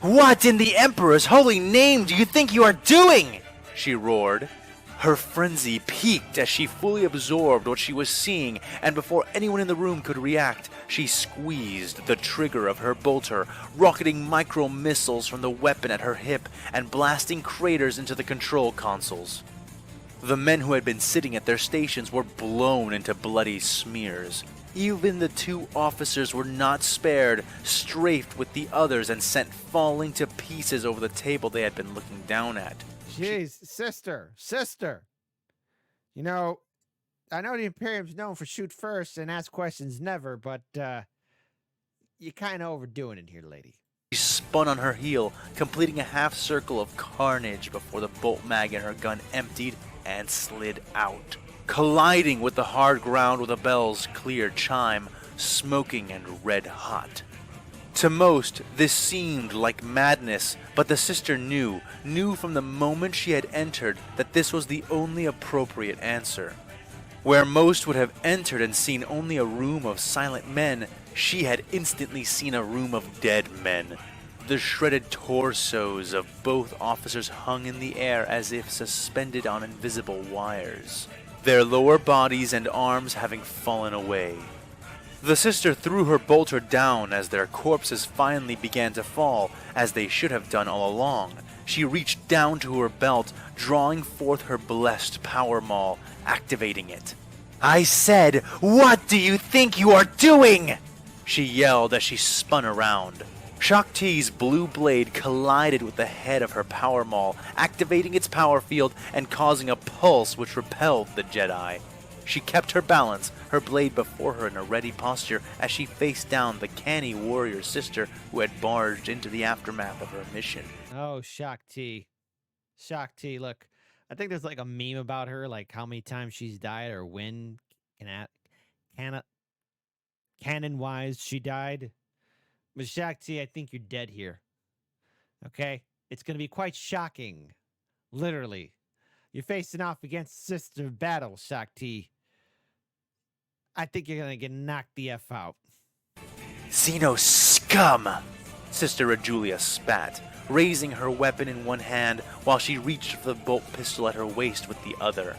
What in the Emperor's holy name do you think you are doing? She roared. Her frenzy peaked as she fully absorbed what she was seeing, and before anyone in the room could react, she squeezed the trigger of her bolter, rocketing micro-missiles from the weapon at her hip and blasting craters into the control consoles. The men who had been sitting at their stations were blown into bloody smears. Even the 2 officers were not spared, strafed with the others and sent falling to pieces over the table they had been looking down at. Jeez, sister. You know, I know the Imperium's known for shoot first and ask questions never, but you're kind of overdoing it here, lady. She spun on her heel, completing a half circle of carnage before the bolt mag in her gun emptied and slid out, colliding with the hard ground with a bell's clear chime, smoking and red hot. To most, this seemed like madness, but the sister knew from the moment she had entered that this was the only appropriate answer. Where most would have entered and seen only a room of silent men, she had instantly seen a room of dead men. The shredded torsos of both officers hung in the air as if suspended on invisible wires, their lower bodies and arms having fallen away. The sister threw her bolter down as their corpses finally began to fall, as they should have done all along. She reached down to her belt, drawing forth her blessed power maul, activating it. I said, what do you think you are doing? She yelled as she spun around. Shakti's blue blade collided with the head of her power maul, activating its power field and causing a pulse which repelled the Jedi. She kept her balance, her blade before her in a ready posture as she faced down the canny warrior sister who had barged into the aftermath of her mission. Oh, Shakti, look, I think there's like a meme about her, like how many times she's died or when canon-wise she died. But Shakti, I think you're dead here. Okay? It's going to be quite shocking. Literally. You're facing off against Sister Battle, Shakti. I think you're going to get knocked the F out. Xeno scum! Sister Rajulia spat, raising her weapon in one hand while she reached for the bolt pistol at her waist with the other.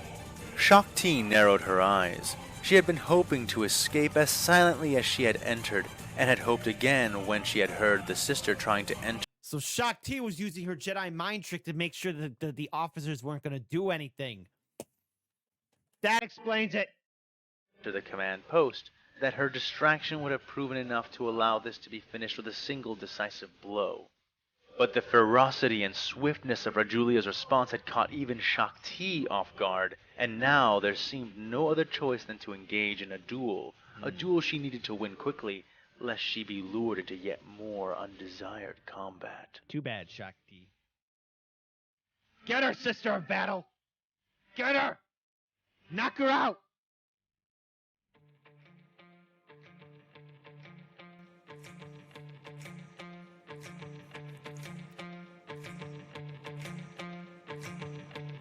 Shakti narrowed her eyes. She had been hoping to escape as silently as she had entered, and had hoped again when she had heard the sister trying to enter. So Shakti was using her Jedi mind trick to make sure that the officers weren't going to do anything. That explains it. To the command post, that her distraction would have proven enough to allow this to be finished with a single decisive blow. But the ferocity and swiftness of Rajulia's response had caught even Shakti off guard, and now there seemed no other choice than to engage in a duel she needed to win quickly, lest she be lured into yet more undesired combat. Too bad, Shakti. Get her, Sister of Battle! Get her! Knock her out!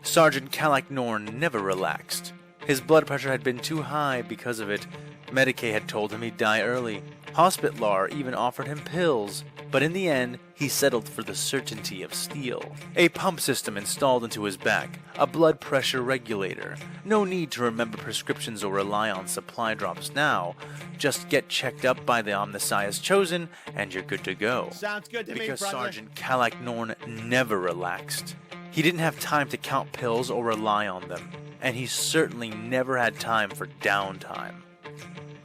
Sergeant Kalak Norn never relaxed. His blood pressure had been too high because of it. Medicaid had told him he'd die early. Hospitlar even offered him pills, but in the end, he settled for the certainty of steel. A pump system installed into his back, a blood pressure regulator. No need to remember prescriptions or rely on supply drops now. Just get checked up by the Omnissiahs chosen, and you're good to go. Sounds good to me, Because brother. Sergeant Kalak Norn never relaxed. He didn't have time to count pills or rely on them, and he certainly never had time for downtime.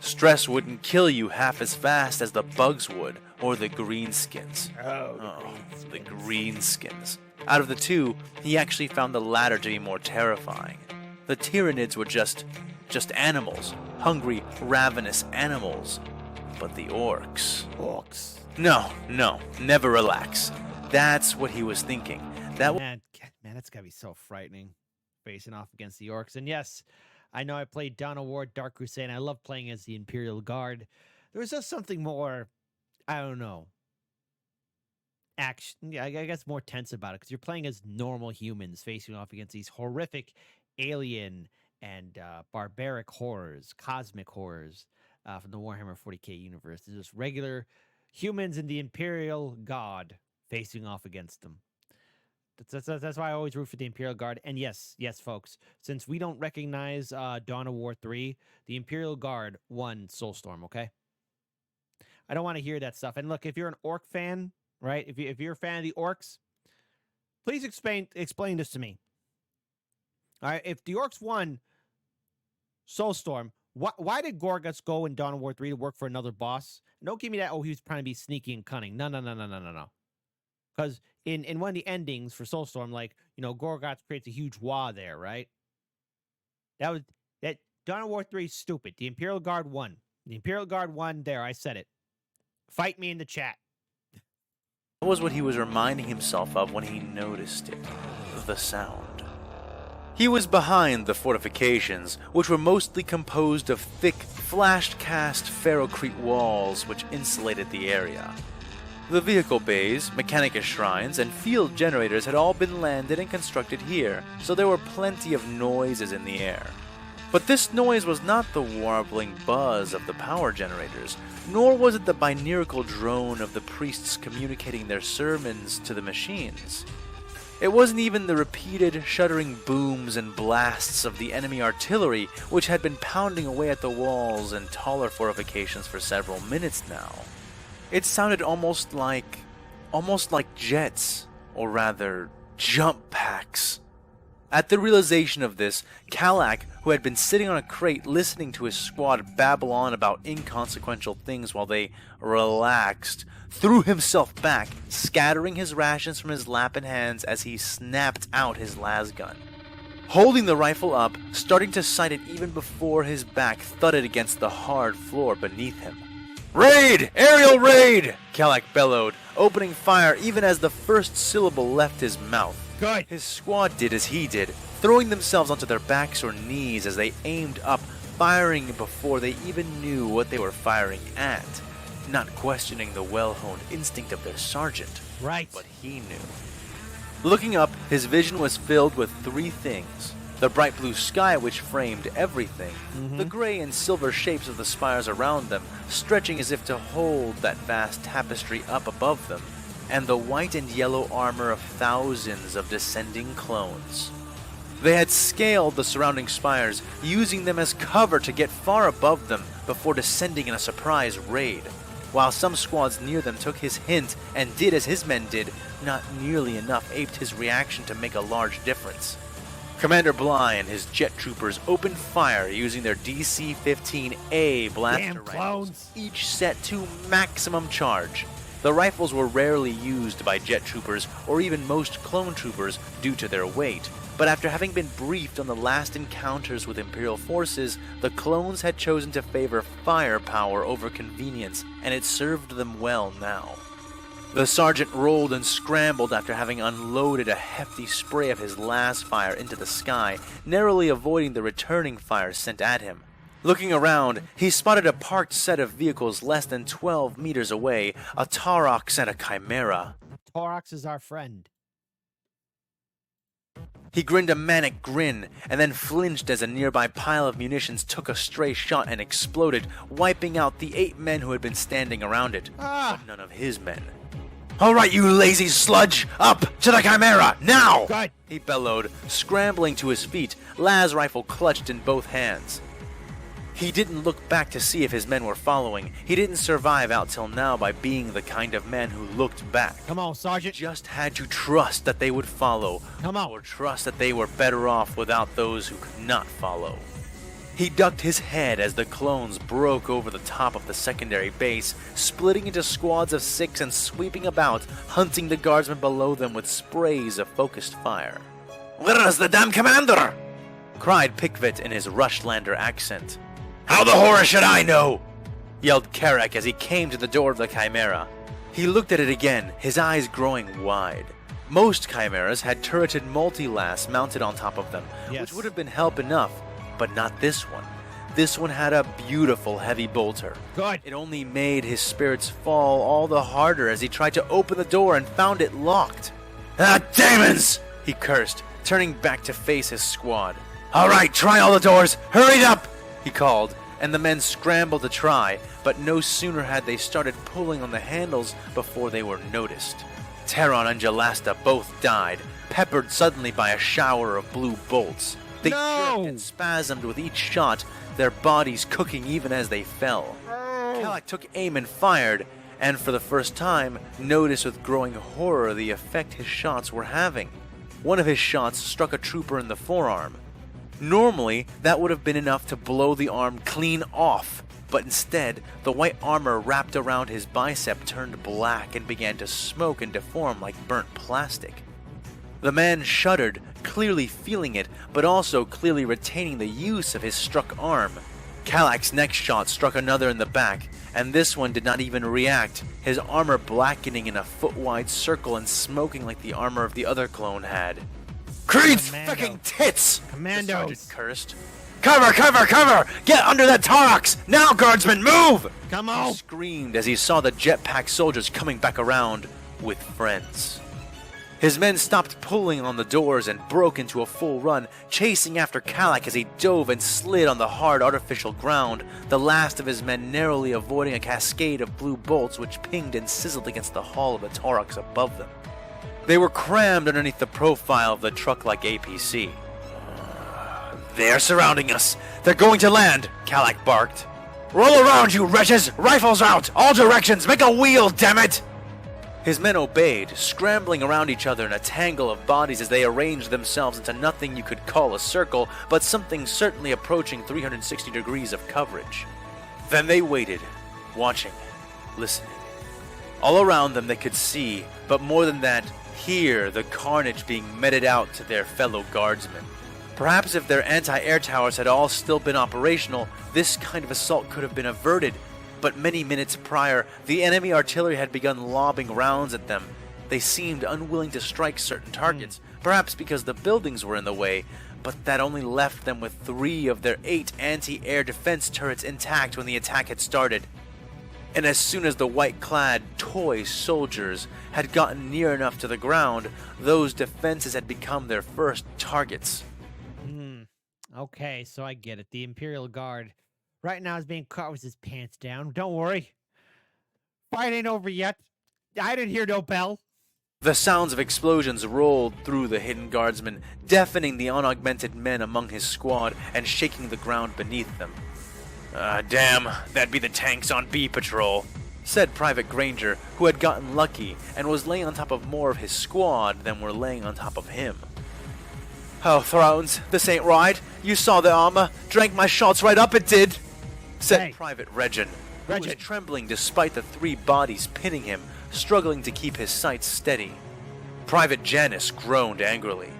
Stress wouldn't kill you half as fast as the bugs would, or the greenskins. The greenskins. Out of the two, he actually found the latter to be more terrifying. The Tyranids were just animals. Hungry, ravenous animals. But the orcs... Orcs. No, never relax. That's what he was thinking. Man, that's gotta be so frightening, facing off against the orcs. And yes, I know I played Dawn of War, Dark Crusade, and I love playing as the Imperial Guard. There was just something more, I don't know, action. Yeah, I guess more tense about it because you're playing as normal humans facing off against these horrific alien and barbaric horrors, cosmic horrors from the Warhammer 40k universe. There's just regular humans and the Imperial Guard facing off against them. That's why I always root for the Imperial Guard. And yes, folks, since we don't recognize Dawn of War 3, the Imperial Guard won Soulstorm, okay? I don't want to hear that stuff. And look, if you're an orc fan, right? If you're a fan of the orcs, please explain this to me. All right, if the orcs won Soulstorm, why did Gorguts go in Dawn of War 3 to work for another boss? Don't give me that, he was trying to be sneaky and cunning. No. Because in one of the endings for Soulstorm, Gorguts creates a huge wall there, right? That Dawn of War 3 is stupid. The Imperial Guard won. The Imperial Guard won there, I said it. Fight me in the chat. That was what he was reminding himself of when he noticed it. The sound. He was behind the fortifications, which were mostly composed of thick, flash-cast ferrocrete walls which insulated the area. The vehicle bays, Mechanicus shrines, and field generators had all been landed and constructed here, so there were plenty of noises in the air. But this noise was not the warbling buzz of the power generators, nor was it the binaural drone of the priests communicating their sermons to the machines. It wasn't even the repeated, shuddering booms and blasts of the enemy artillery, which had been pounding away at the walls and taller fortifications for several minutes now. It sounded almost like jets, or rather, jump packs. At the realization of this, Kalak, who had been sitting on a crate listening to his squad babble on about inconsequential things while they relaxed, threw himself back, scattering his rations from his lap and hands as he snapped out his lasgun. Holding the rifle up, starting to sight it even before his back thudded against the hard floor beneath him. "Raid! Aerial raid!" Kalak bellowed, opening fire even as the first syllable left his mouth. Good. His squad did as he did, throwing themselves onto their backs or knees as they aimed up, firing before they even knew what they were firing at, not questioning the well-honed instinct of their sergeant. Right. But he knew. Looking up, his vision was filled with three things. The bright blue sky which framed everything, the gray and silver shapes of the spires around them, stretching as if to hold that vast tapestry up above them, and the white and yellow armor of thousands of descending clones. They had scaled the surrounding spires, using them as cover to get far above them before descending in a surprise raid. While some squads near them took his hint and did as his men did, not nearly enough aped his reaction to make a large difference. Commander Bly and his jet troopers opened fire using their DC-15A blaster rifles, each set to maximum charge. The rifles were rarely used by jet troopers or even most clone troopers due to their weight, but after having been briefed on the last encounters with Imperial forces, the clones had chosen to favor firepower over convenience, and it served them well now. The sergeant rolled and scrambled after having unloaded a hefty spray of his last fire into the sky, narrowly avoiding the returning fire sent at him. Looking around, he spotted a parked set of vehicles less than 12 meters away, a Taurox and a Chimera. Taurox is our friend. He grinned a manic grin, and then flinched as a nearby pile of munitions took a stray shot and exploded, wiping out the 8 men who had been standing around it, but none of his men. "All right, you lazy sludge! Up to the Chimera, now!" Good. He bellowed, scrambling to his feet, Laz rifle clutched in both hands. He didn't look back to see if his men were following. He didn't survive out till now by being the kind of man who looked back. Come on, Sergeant. Just had to trust that they would follow. Come on. Or trust that they were better off without those who could not follow. He ducked his head as the clones broke over the top of the secondary base, splitting into squads of 6 and sweeping about, hunting the guardsmen below them with sprays of focused fire. "Where is the damn commander?" cried Pickvet in his Rushlander accent. "How the horror should I know?" yelled Carrack as he came to the door of the Chimera. He looked at it again, his eyes growing wide. Most Chimeras had turreted multi-lasts mounted on top of them, which would have been help enough, but not this one. This one had a beautiful heavy bolter. Good. It only made his spirits fall all the harder as he tried to open the door and found it locked. "Ah, demons!" he cursed, turning back to face his squad. "All right, try all the doors. Hurry up!" he called, and the men scrambled to try, but no sooner had they started pulling on the handles before they were noticed. Terran and Jalasta both died, peppered suddenly by a shower of blue bolts. They jerked and spasmed with each shot, their bodies cooking even as they fell. Kalak took aim and fired, and for the first time noticed with growing horror the effect his shots were having. One of his shots struck a trooper in the forearm. Normally, that would have been enough to blow the arm clean off, but instead, the white armor wrapped around his bicep turned black and began to smoke and deform like burnt plastic. The man shuddered, clearly feeling it, but also clearly retaining the use of his struck arm. Kalak's next shot struck another in the back, and this one did not even react, his armor blackening in a foot-wide circle and smoking like the armor of the other clone had. "Creed's fucking tits!" Commandos! the sergeant cursed. "Cover, cover, cover! Get under that Taurox! Now, guardsmen, move!" Come on! He screamed as he saw the jetpack soldiers coming back around with friends. His men stopped pulling on the doors and broke into a full run, chasing after Kalak as he dove and slid on the hard artificial ground, the last of his men narrowly avoiding a cascade of blue bolts which pinged and sizzled against the hull of the Taurox above them. They were crammed underneath the profile of the truck-like APC. "They're surrounding us! They're going to land!" Kalak barked. "Roll around, you wretches! Rifles out! All directions! Make a wheel, damn it!" His men obeyed, scrambling around each other in a tangle of bodies as they arranged themselves into nothing you could call a circle, but something certainly approaching 360 degrees of coverage. Then they waited, watching, listening. All around them they could see, but more than that, hear the carnage being meted out to their fellow guardsmen. Perhaps if their anti-air towers had all still been operational, this kind of assault could have been averted, but many minutes prior, the enemy artillery had begun lobbing rounds at them. They seemed unwilling to strike certain targets, perhaps because the buildings were in the way, but that only left them with 3 of their 8 anti-air defense turrets intact when the attack had started. And as soon as the white-clad toy soldiers had gotten near enough to the ground, those defenses had become their first targets. Okay, so I get it. The Imperial Guard right now is being caught with his pants down. Don't worry. Fight ain't over yet. I didn't hear no bell. The sounds of explosions rolled through the hidden guardsmen, deafening the unaugmented men among his squad and shaking the ground beneath them. Damn, that'd be the tanks on B patrol, said Private Granger, who had gotten lucky and was laying on top of more of his squad than were laying on top of him. "Oh, Thrones, this ain't right. You saw the armor. Drank my shots right up, it did," said Private Regin, who was trembling despite the 3 bodies pinning him, struggling to keep his sights steady. Private Janus groaned angrily.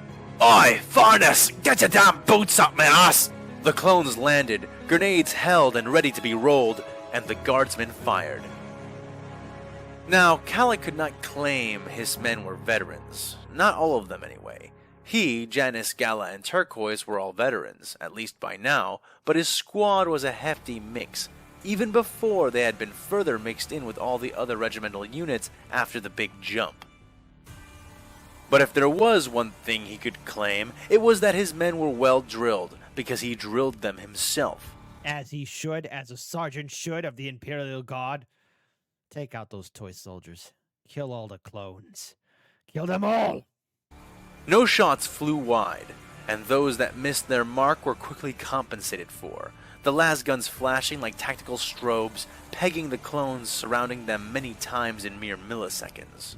"Oi, Farnus, get your damn boots up my ass!" The clones landed, grenades held and ready to be rolled, and the guardsmen fired. Now, Kalik could not claim his men were veterans. Not all of them, anyway. He, Janus, Gala, and Turquoise were all veterans, at least by now, but his squad was a hefty mix, even before they had been further mixed in with all the other regimental units after the big jump. But if there was one thing he could claim, it was that his men were well drilled, because he drilled them himself. As he should, as a sergeant should of the Imperial Guard. Take out those toy soldiers. Kill all the clones. Kill them all! No shots flew wide, and those that missed their mark were quickly compensated for, the las guns flashing like tactical strobes, pegging the clones surrounding them many times in mere milliseconds.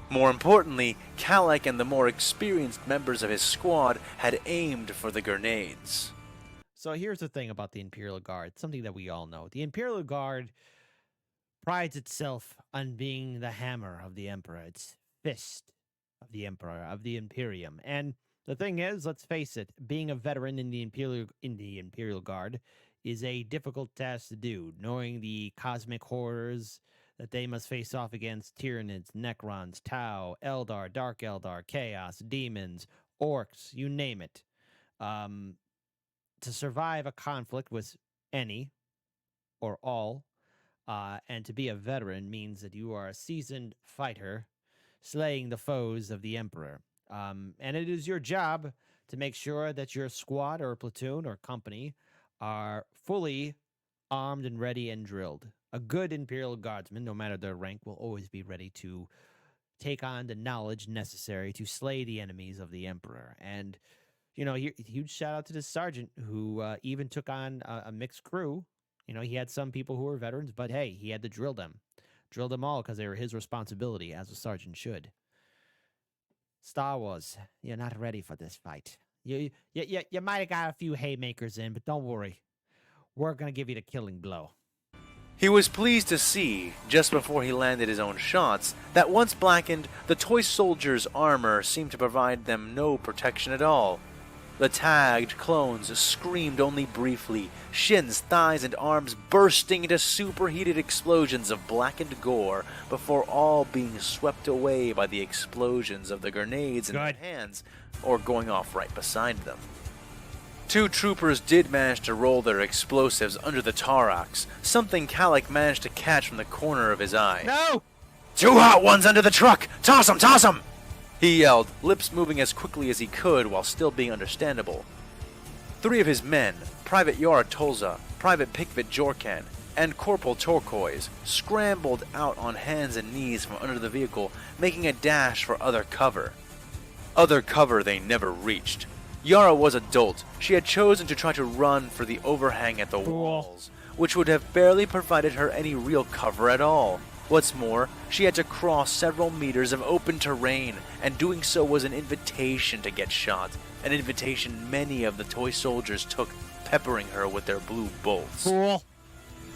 More importantly, Kalik and the more experienced members of his squad had aimed for the grenades. So here's the thing about the Imperial Guard, something that we all know. The Imperial Guard prides itself on being the hammer of the Emperor, its fist of the Emperor, of the Imperium. And the thing is, let's face it, being a veteran in the Imperial Guard is a difficult task to do, knowing the cosmic horrors that they must face off against Tyranids, Necrons, Tau, Eldar, Dark Eldar, Chaos, Demons, Orcs, you name it. To survive a conflict with any or all, and to be a veteran means that you are a seasoned fighter slaying the foes of the Emperor. And it is your job to make sure that your squad or platoon or company are fully armed and ready and drilled. A good Imperial Guardsman, no matter their rank, will always be ready to take on the knowledge necessary to slay the enemies of the Emperor. And, you know, huge shout out to this sergeant who even took on a mixed crew. You know, he had some people who were veterans, but hey, he had to drill them. Drill them all because they were his responsibility, as a sergeant should. Star Wars, you're not ready for this fight. You might have got a few haymakers in, but don't worry. We're going to give you the killing blow. He was pleased to see, just before he landed his own shots, that once blackened, the toy soldiers' armor seemed to provide them no protection at all. The tagged clones screamed only briefly, shins, thighs, and arms bursting into superheated explosions of blackened gore before all being swept away by the explosions of the grenades in their hands or going off right beside them. Two troopers did manage to roll their explosives under the Taurox, something Kalik managed to catch from the corner of his eye. No! "Two hot ones under the truck! Toss 'em! Toss 'em!" he yelled, lips moving as quickly as he could while still being understandable. Three of his men, Private Yara Tolza, Private Pikvit Jorkan, and Corporal Turquoise, scrambled out on hands and knees from under the vehicle, making a dash for other cover. Other cover they never reached. Yara was a dolt. She had chosen to try to run for the overhang at the walls, which would have barely provided her any real cover at all. What's more, she had to cross several meters of open terrain, and doing so was an invitation to get shot, an invitation many of the toy soldiers took, peppering her with their blue bolts. Cool.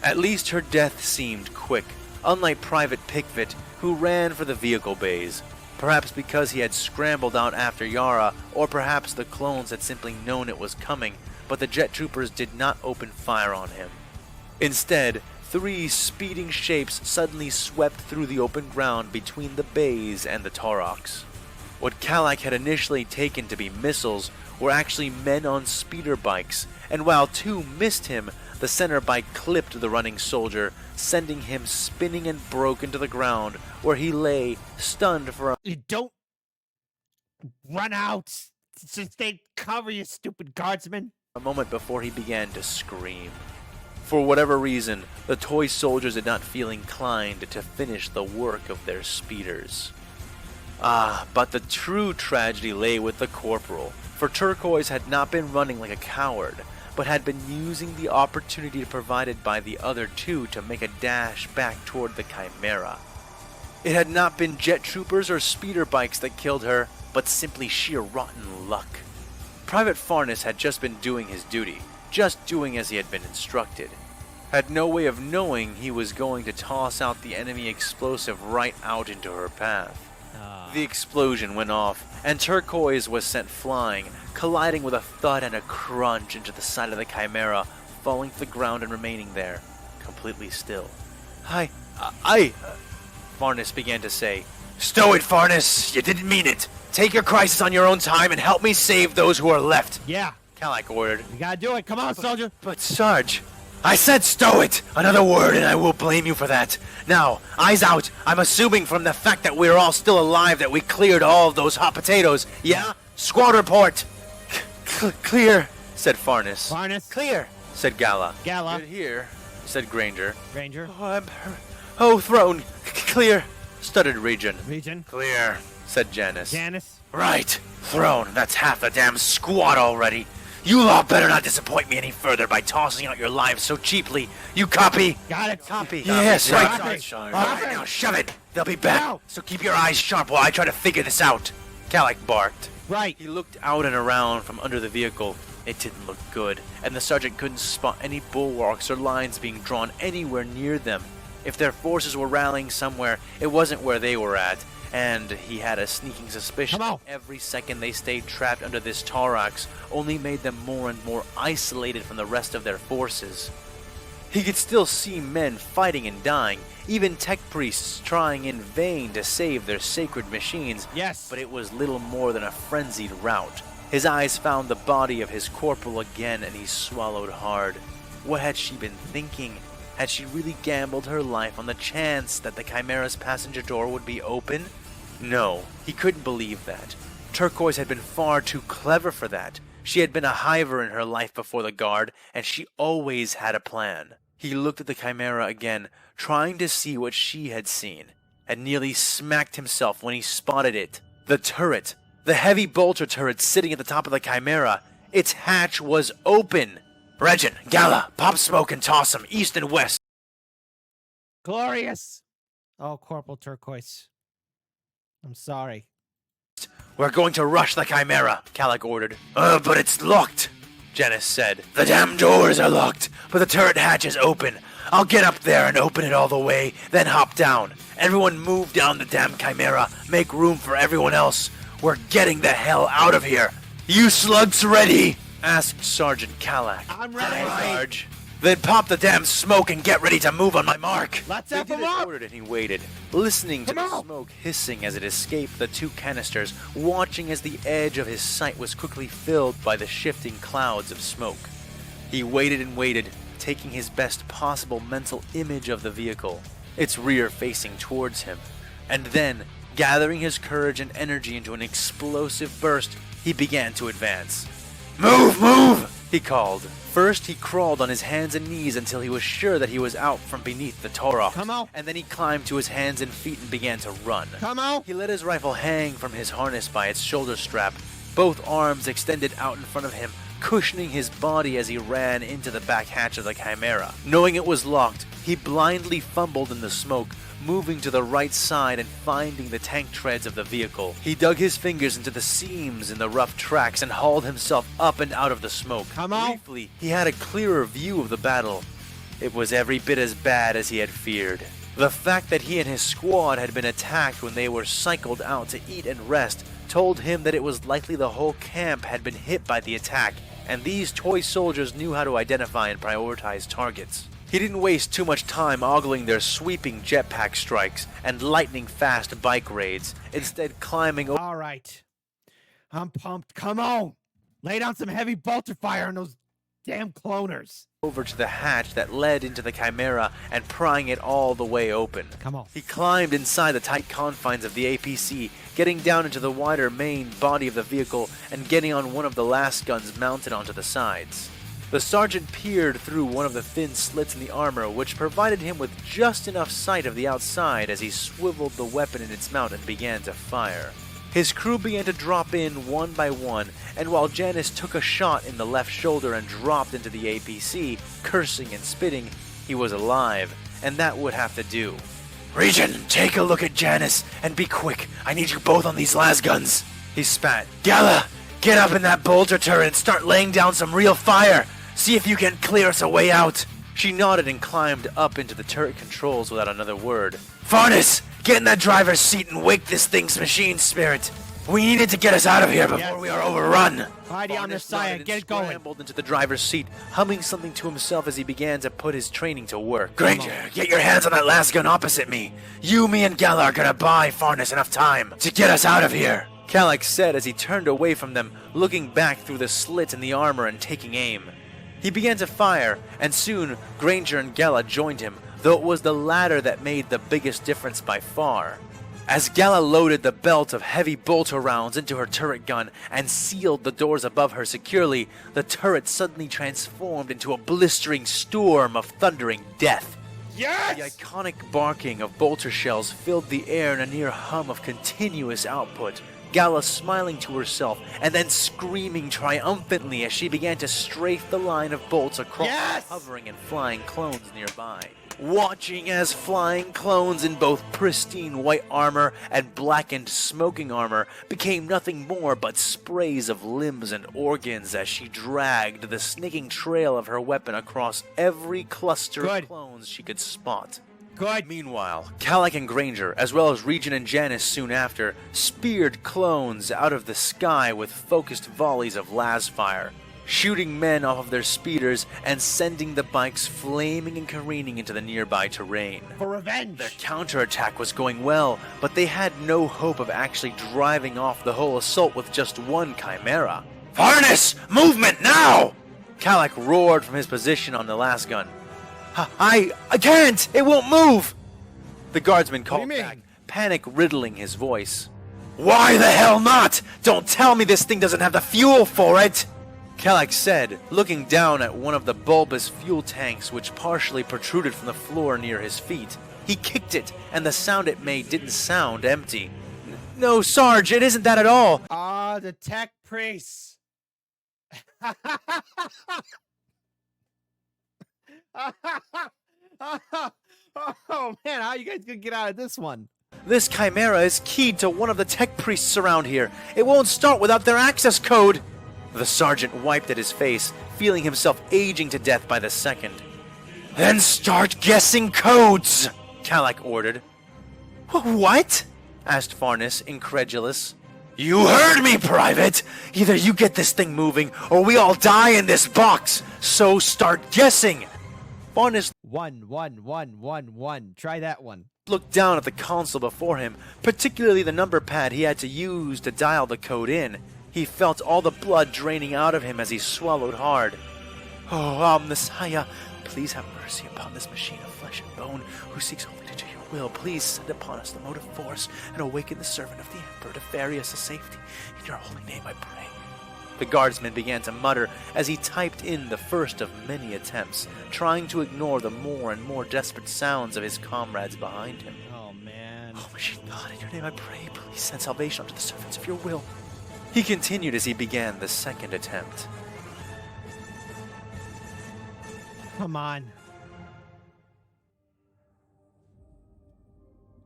At least her death seemed quick, unlike Private Pikvit, who ran for the vehicle bays. Perhaps because he had scrambled out after Yara, or perhaps the clones had simply known it was coming, but the jet troopers did not open fire on him. Instead, three speeding shapes suddenly swept through the open ground between the bays and the Taurox. What Kalik had initially taken to be missiles were actually men on speeder bikes, and while two missed him, the center bike clipped the running soldier, sending him spinning and broken to the ground, where he lay, stunned for a... You don't run out. Just stay cover, you stupid guardsman. A moment before he began to scream. For whatever reason, the toy soldiers did not feel inclined to finish the work of their speeders. But the true tragedy lay with the corporal, for Turquoise had not been running like a coward, but had been using the opportunity provided by the other two to make a dash back toward the Chimera. It had not been jet troopers or speeder bikes that killed her, but simply sheer rotten luck. Private Farnes had just been doing his duty, just doing as he had been instructed. Had no way of knowing he was going to toss out the enemy explosive right out into her path. The explosion went off, and Turquoise was sent flying, colliding with a thud and a crunch into the side of the Chimera, falling to the ground and remaining there, completely still. Farnes began to say. Stow it, Farnes! You didn't mean it! Take your crisis on your own time and help me save those who are left! Yeah. Kalak ordered. You gotta do it. Come on, soldier. But Sarge, I said stow it! Another word and I will blame you for that. Now, eyes out. I'm assuming from the fact that we're all still alive that we cleared all of those hot potatoes. Yeah? Squad report! Clear, said Farnes. Farnes. Clear, said Gala. Gala. Good here, said Granger. Ranger. Throne. Clear, stuttered Region. Region. Clear, said Janice. Janice. Right. Throne, that's half the damn squad already. You lot better not disappoint me any further by tossing out your lives so cheaply. You copy? Got it. Copy. Yes, right. Copy. All right, now shove it. They'll be back. So keep your eyes sharp while I try to figure this out. Kalak barked. Right. He looked out and around from under the vehicle. It didn't look good, and the sergeant couldn't spot any bulwarks or lines being drawn anywhere near them. If their forces were rallying somewhere, it wasn't where they were at. And he had a sneaking suspicion that every second they stayed trapped under this Taurox only made them more and more isolated from the rest of their forces. He could still see men fighting and dying, even tech priests trying in vain to save their sacred machines. Yes. But it was little more than a frenzied rout. His eyes found the body of his corporal again and he swallowed hard. What had she been thinking? Had she really gambled her life on the chance that the Chimera's passenger door would be open? No, he couldn't believe that. Turquoise had been far too clever for that. She had been a hiver in her life before the Guard, and she always had a plan. He looked at the Chimera again, trying to see what she had seen, and nearly smacked himself when he spotted it. The turret, the heavy bolter turret sitting at the top of the Chimera, its hatch was open. Regin, Gala, pop smoke and toss them east and west. Glorious. Oh, Corporal Turquoise. I'm sorry. We're going to rush the Chimera, Kalak ordered. But it's locked, Janice said. The damn doors are locked, but the turret hatch is open. I'll get up there and open it all the way, then hop down. Everyone move down the damn Chimera. Make room for everyone else. We're getting the hell out of here. You slugs ready? Asked Sergeant Kalak. I'm ready, Sarge. Then pop the damn smoke and get ready to move on my mark. Let's have him up. Ordered and he waited, listening to the smoke hissing as it escaped the two canisters, watching as the edge of his sight was quickly filled by the shifting clouds of smoke. He waited and waited, taking his best possible mental image of the vehicle, its rear facing towards him. And then, gathering his courage and energy into an explosive burst, he began to advance. Move, move! He called. First, he crawled on his hands and knees until he was sure that he was out from beneath the Taurox. Come on. And then he climbed to his hands and feet and began to run. Come on. He let his rifle hang from his harness by its shoulder strap, both arms extended out in front of him, cushioning his body as he ran into the back hatch of the Chimera. Knowing it was locked, he blindly fumbled in the smoke, moving to the right side and finding the tank treads of the vehicle. He dug his fingers into the seams in the rough tracks and hauled himself up and out of the smoke. Come on. Briefly, he had a clearer view of the battle. It was every bit as bad as he had feared. The fact that he and his squad had been attacked when they were cycled out to eat and rest told him that it was likely the whole camp had been hit by the attack, and these toy soldiers knew how to identify and prioritize targets. He didn't waste too much time ogling their sweeping jetpack strikes and lightning-fast bike raids, instead climbing over. All right. I'm pumped. Come on. Lay down some heavy bolter fire on those damn cloners. Over to the hatch that led into the Chimera and prying it all the way open. Come on. He climbed inside the tight confines of the APC, getting down into the wider main body of the vehicle and getting on one of the last guns mounted onto the sides. The sergeant peered through one of the thin slits in the armor, which provided him with just enough sight of the outside as he swiveled the weapon in its mount and began to fire. His crew began to drop in one by one, and while Janice took a shot in the left shoulder and dropped into the APC, cursing and spitting, he was alive, and that would have to do. Region, take a look at Janice, and be quick. I need you both on these las guns. He spat. Gala, get up in that bolter turret and start laying down some real fire. See if you can clear us a way out. She nodded and climbed up into the turret controls without another word. Farnes, get in that driver's seat and wake this thing's machine spirit. We needed to get us out of here before we are overrun. Mighty Omnissiah, get it going. Scrambled into the driver's seat, humming something to himself as he began to put his training to work. Granger, get your hands on that last gun opposite me. You, me, and Gala are gonna buy Farnus enough time to get us out of here. Calax said as he turned away from them, looking back through the slit in the armor and taking aim. He began to fire, and soon Granger and Gala joined him, though it was the latter that made the biggest difference by far. As Gala loaded the belt of heavy bolter rounds into her turret gun and sealed the doors above her securely, the turret suddenly transformed into a blistering storm of thundering death. Yes! The iconic barking of bolter shells filled the air in a near hum of continuous output, Gala smiling to herself and then screaming triumphantly as she began to strafe the line of bolts across the hovering and flying clones nearby. Watching as flying clones in both pristine white armor and blackened smoking armor became nothing more but sprays of limbs and organs as she dragged the snaking trail of her weapon across every cluster of clones she could spot. Meanwhile, Calac and Granger, as well as Regin and Janice soon after, speared clones out of the sky with focused volleys of lasfire, shooting men off of their speeders and sending the bikes flaming and careening into the nearby terrain. For revenge! Their counterattack was going well, but they had no hope of actually driving off the whole assault with just one chimera. Farnus! Movement now! Calac roared from his position on the last gun. I can't! It won't move! The guardsman called back, panic riddling his voice. Why the hell not? Don't tell me this thing doesn't have the fuel for it! Calac said, looking down at one of the bulbous fuel tanks which partially protruded from the floor near his feet. He kicked it, and the sound it made didn't sound empty. No, Sarge, it isn't that at all! Ah, the tech priests! Oh man, how are you guys gonna get out of this one? This chimera is keyed to one of the tech priests around here. It won't start without their access code! The sergeant wiped at his face, feeling himself aging to death by the second. Then start guessing codes! Calac ordered. What? Asked Farnus, incredulous. You heard me, Private! Either you get this thing moving, or we all die in this box! So start guessing! Farnus 11111. Try that one. Looked down at the console before him, particularly the number pad he had to use to dial the code in. He felt all the blood draining out of him as he swallowed hard. Oh, Omnissiah, please have mercy upon this machine of flesh and bone who seeks only to do your will. Please send upon us the motive force and awaken the servant of the Emperor to ferry us to safety. In your holy name I pray. The guardsman began to mutter as he typed in the first of many attempts, trying to ignore the more and more desperate sounds of his comrades behind him. Oh, man. Oh, machine God, in your name I pray, please send salvation unto the servants of your will. He continued as he began the second attempt. Come on.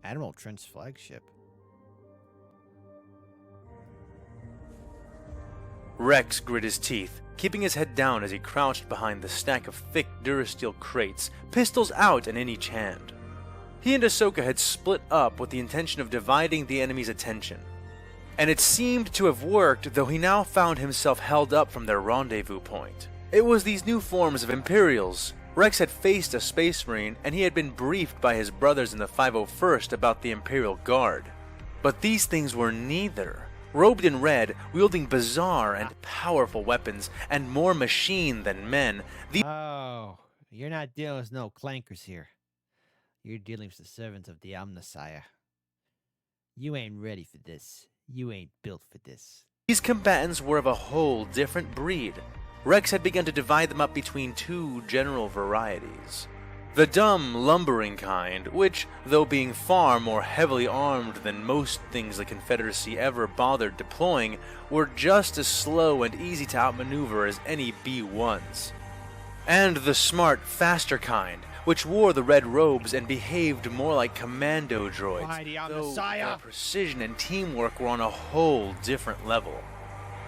Admiral Trent's flagship. Rex grit his teeth, keeping his head down as he crouched behind the stack of thick Durasteel crates, pistols out in each hand. He and Ahsoka had split up with the intention of dividing the enemy's attention. And it seemed to have worked, though he now found himself held up from their rendezvous point. It was these new forms of Imperials. Rex had faced a Space Marine, and he had been briefed by his brothers in the 501st about the Imperial Guard. But these things were neither. Robed in red, wielding bizarre and powerful weapons, and more machine than men, Oh, you're not dealing with no clankers here. You're dealing with the servants of the Omnissiah. You ain't ready for this. You ain't built for this. These combatants were of a whole different breed. Rex had begun to divide them up between two general varieties. The dumb, lumbering kind, which, though being far more heavily armed than most things the Confederacy ever bothered deploying, were just as slow and easy to outmaneuver as any B-1s. And the smart, faster kind, which wore the red robes and behaved more like commando droids, though their precision and teamwork were on a whole different level.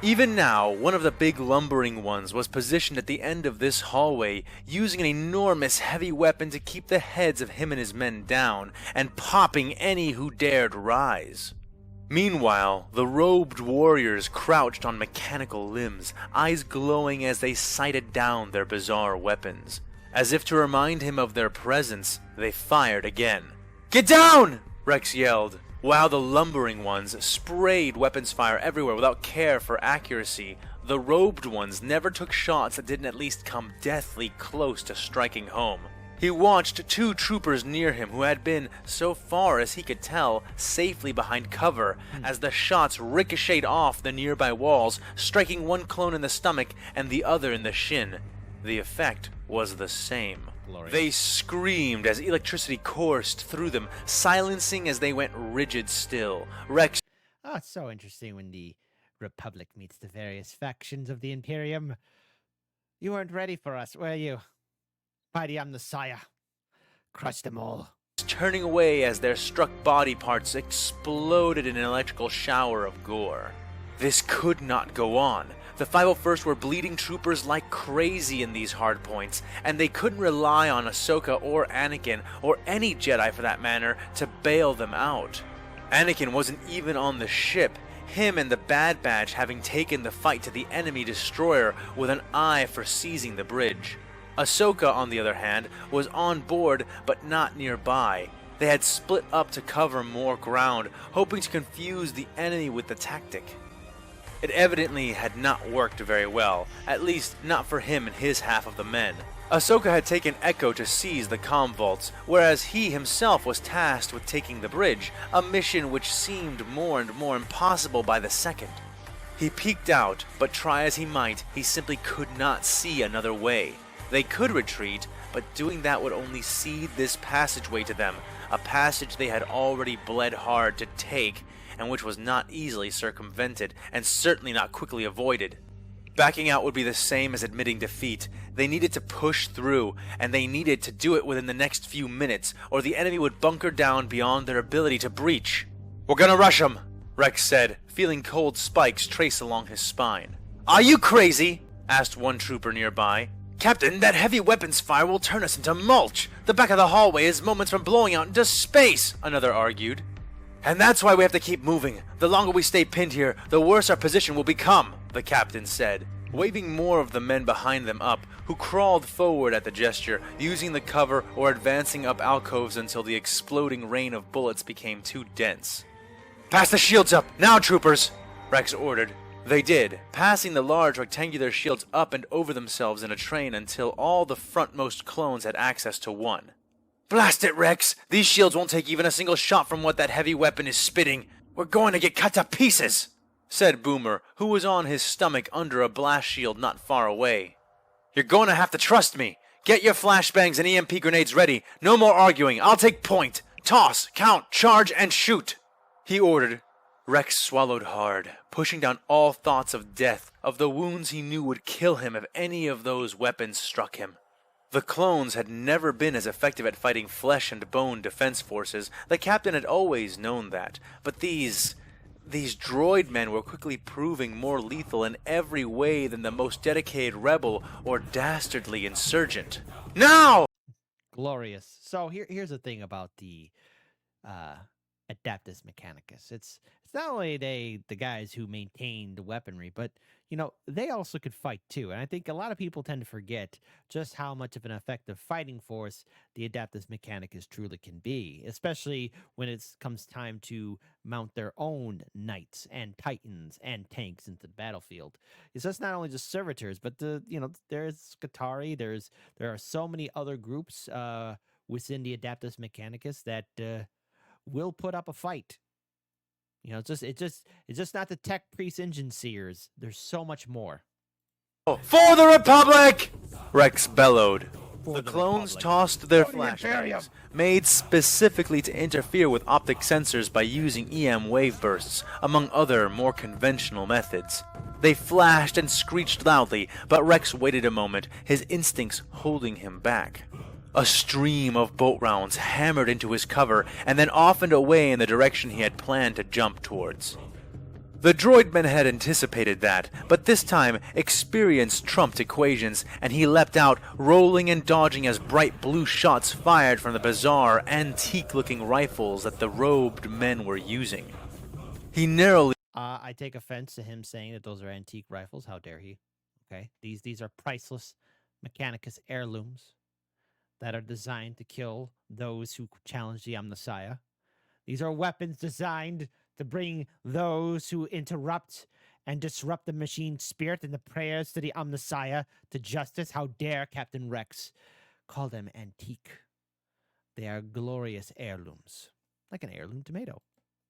Even now, one of the big lumbering ones was positioned at the end of this hallway, using an enormous heavy weapon to keep the heads of him and his men down, and popping any who dared rise. Meanwhile, the robed warriors crouched on mechanical limbs, eyes glowing as they sighted down their bizarre weapons. As if to remind him of their presence, they fired again. "Get down!" Rex yelled, while the lumbering ones sprayed weapons fire everywhere without care for accuracy. The robed ones never took shots that didn't at least come deathly close to striking home. He watched two troopers near him who had been, so far as he could tell, safely behind cover as the shots ricocheted off the nearby walls, striking one clone in the stomach and the other in the shin. The effect was the same. Glorious. They screamed as electricity coursed through them, silencing as they went rigid still. Rex... Oh, it's so interesting when the Republic meets the various factions of the Imperium. You weren't ready for us, were you? Mighty Messiah. Crush them all. Turning away as their struck body parts exploded in an electrical shower of gore. This could not go on. The 501st were bleeding troopers like crazy in these hardpoints, and they couldn't rely on Ahsoka or Anakin, or any Jedi for that matter, to bail them out. Anakin wasn't even on the ship, him and the Bad Batch having taken the fight to the enemy destroyer with an eye for seizing the bridge. Ahsoka, on the other hand, was on board but not nearby. They had split up to cover more ground, hoping to confuse the enemy with the tactic. It evidently had not worked very well, at least not for him and his half of the men. Ahsoka had taken Echo to seize the comm vaults, whereas he himself was tasked with taking the bridge, a mission which seemed more and more impossible by the second. He peeked out, but try as he might, he simply could not see another way. They could retreat, but doing that would only cede this passageway to them, a passage they had already bled hard to take, and which was not easily circumvented, and certainly not quickly avoided. Backing out would be the same as admitting defeat. They needed to push through, and they needed to do it within the next few minutes, or the enemy would bunker down beyond their ability to breach. "We're gonna rush them," Rex said, feeling cold spikes trace along his spine. "Are you crazy?" asked one trooper nearby. "Captain, that heavy weapons fire will turn us into mulch. The back of the hallway is moments from blowing out into space," another argued. "And that's why we have to keep moving. The longer we stay pinned here, the worse our position will become," the captain said, waving more of the men behind them up, who crawled forward at the gesture, using the cover or advancing up alcoves until the exploding rain of bullets became too dense. "Pass the shields up, now troopers," Rex ordered. They did, passing the large rectangular shields up and over themselves in a train until all the frontmost clones had access to one. "Blast it, Rex! These shields won't take even a single shot from what that heavy weapon is spitting. We're going to get cut to pieces," said Boomer, who was on his stomach under a blast shield not far away. "You're going to have to trust me. Get your flashbangs and EMP grenades ready. No more arguing. I'll take point. Toss, count, charge, and shoot," he ordered. Rex swallowed hard, pushing down all thoughts of death, of the wounds he knew would kill him if any of those weapons struck him. The clones had never been as effective at fighting flesh and bone defense forces. The captain had always known that. But these droid men were quickly proving more lethal in every way than the most dedicated rebel or dastardly insurgent. "Now!" Glorious. So here's the thing about the Adeptus Mechanicus. It's not only the guys who maintain the weaponry, but they also could fight too. And I think a lot of people tend to forget just how much of an effective fighting force the Adeptus Mechanicus truly can be, especially when it comes time to mount their own knights and titans and tanks into the battlefield. It's just not only just servitors, but there's Skitarii, there are so many other groups within the Adeptus Mechanicus that will put up a fight. It's just not the tech priest engine seers. There's so much more. "For the Republic!" Rex bellowed. The clones tossed their flashbangs, made specifically to interfere with optic sensors by using EM wave bursts, among other more conventional methods. They flashed and screeched loudly, but Rex waited a moment, his instincts holding him back. A stream of bolt rounds hammered into his cover and then off and away in the direction he had planned to jump towards. The droidmen had anticipated that, but this time experience trumped equations, and he leapt out, rolling and dodging as bright blue shots fired from the bizarre, antique-looking rifles that the robed men were using. He narrowly I take offense to him saying that those are antique rifles. How dare he? Okay, these are priceless Mechanicus heirlooms that are designed to kill those who challenge the Omnissiah. These are weapons designed to bring those who interrupt and disrupt the machine spirit and the prayers to the Omnissiah to justice. How dare Captain Rex call them antique? They are glorious heirlooms, like an heirloom tomato.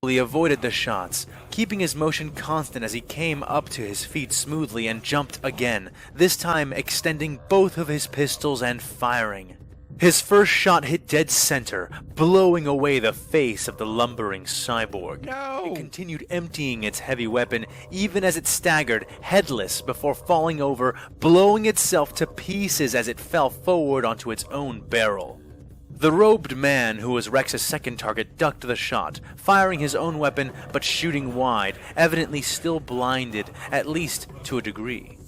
avoided the shots, keeping his motion constant as he came up to his feet smoothly and jumped again, this time extending both of his pistols and firing. His first shot hit dead center, blowing away the face of the lumbering cyborg. No! It continued emptying its heavy weapon, even as it staggered, headless, before falling over, blowing itself to pieces as it fell forward onto its own barrel. The robed man, who was Rex's second target, ducked the shot, firing his own weapon but shooting wide, evidently still blinded, at least to a degree.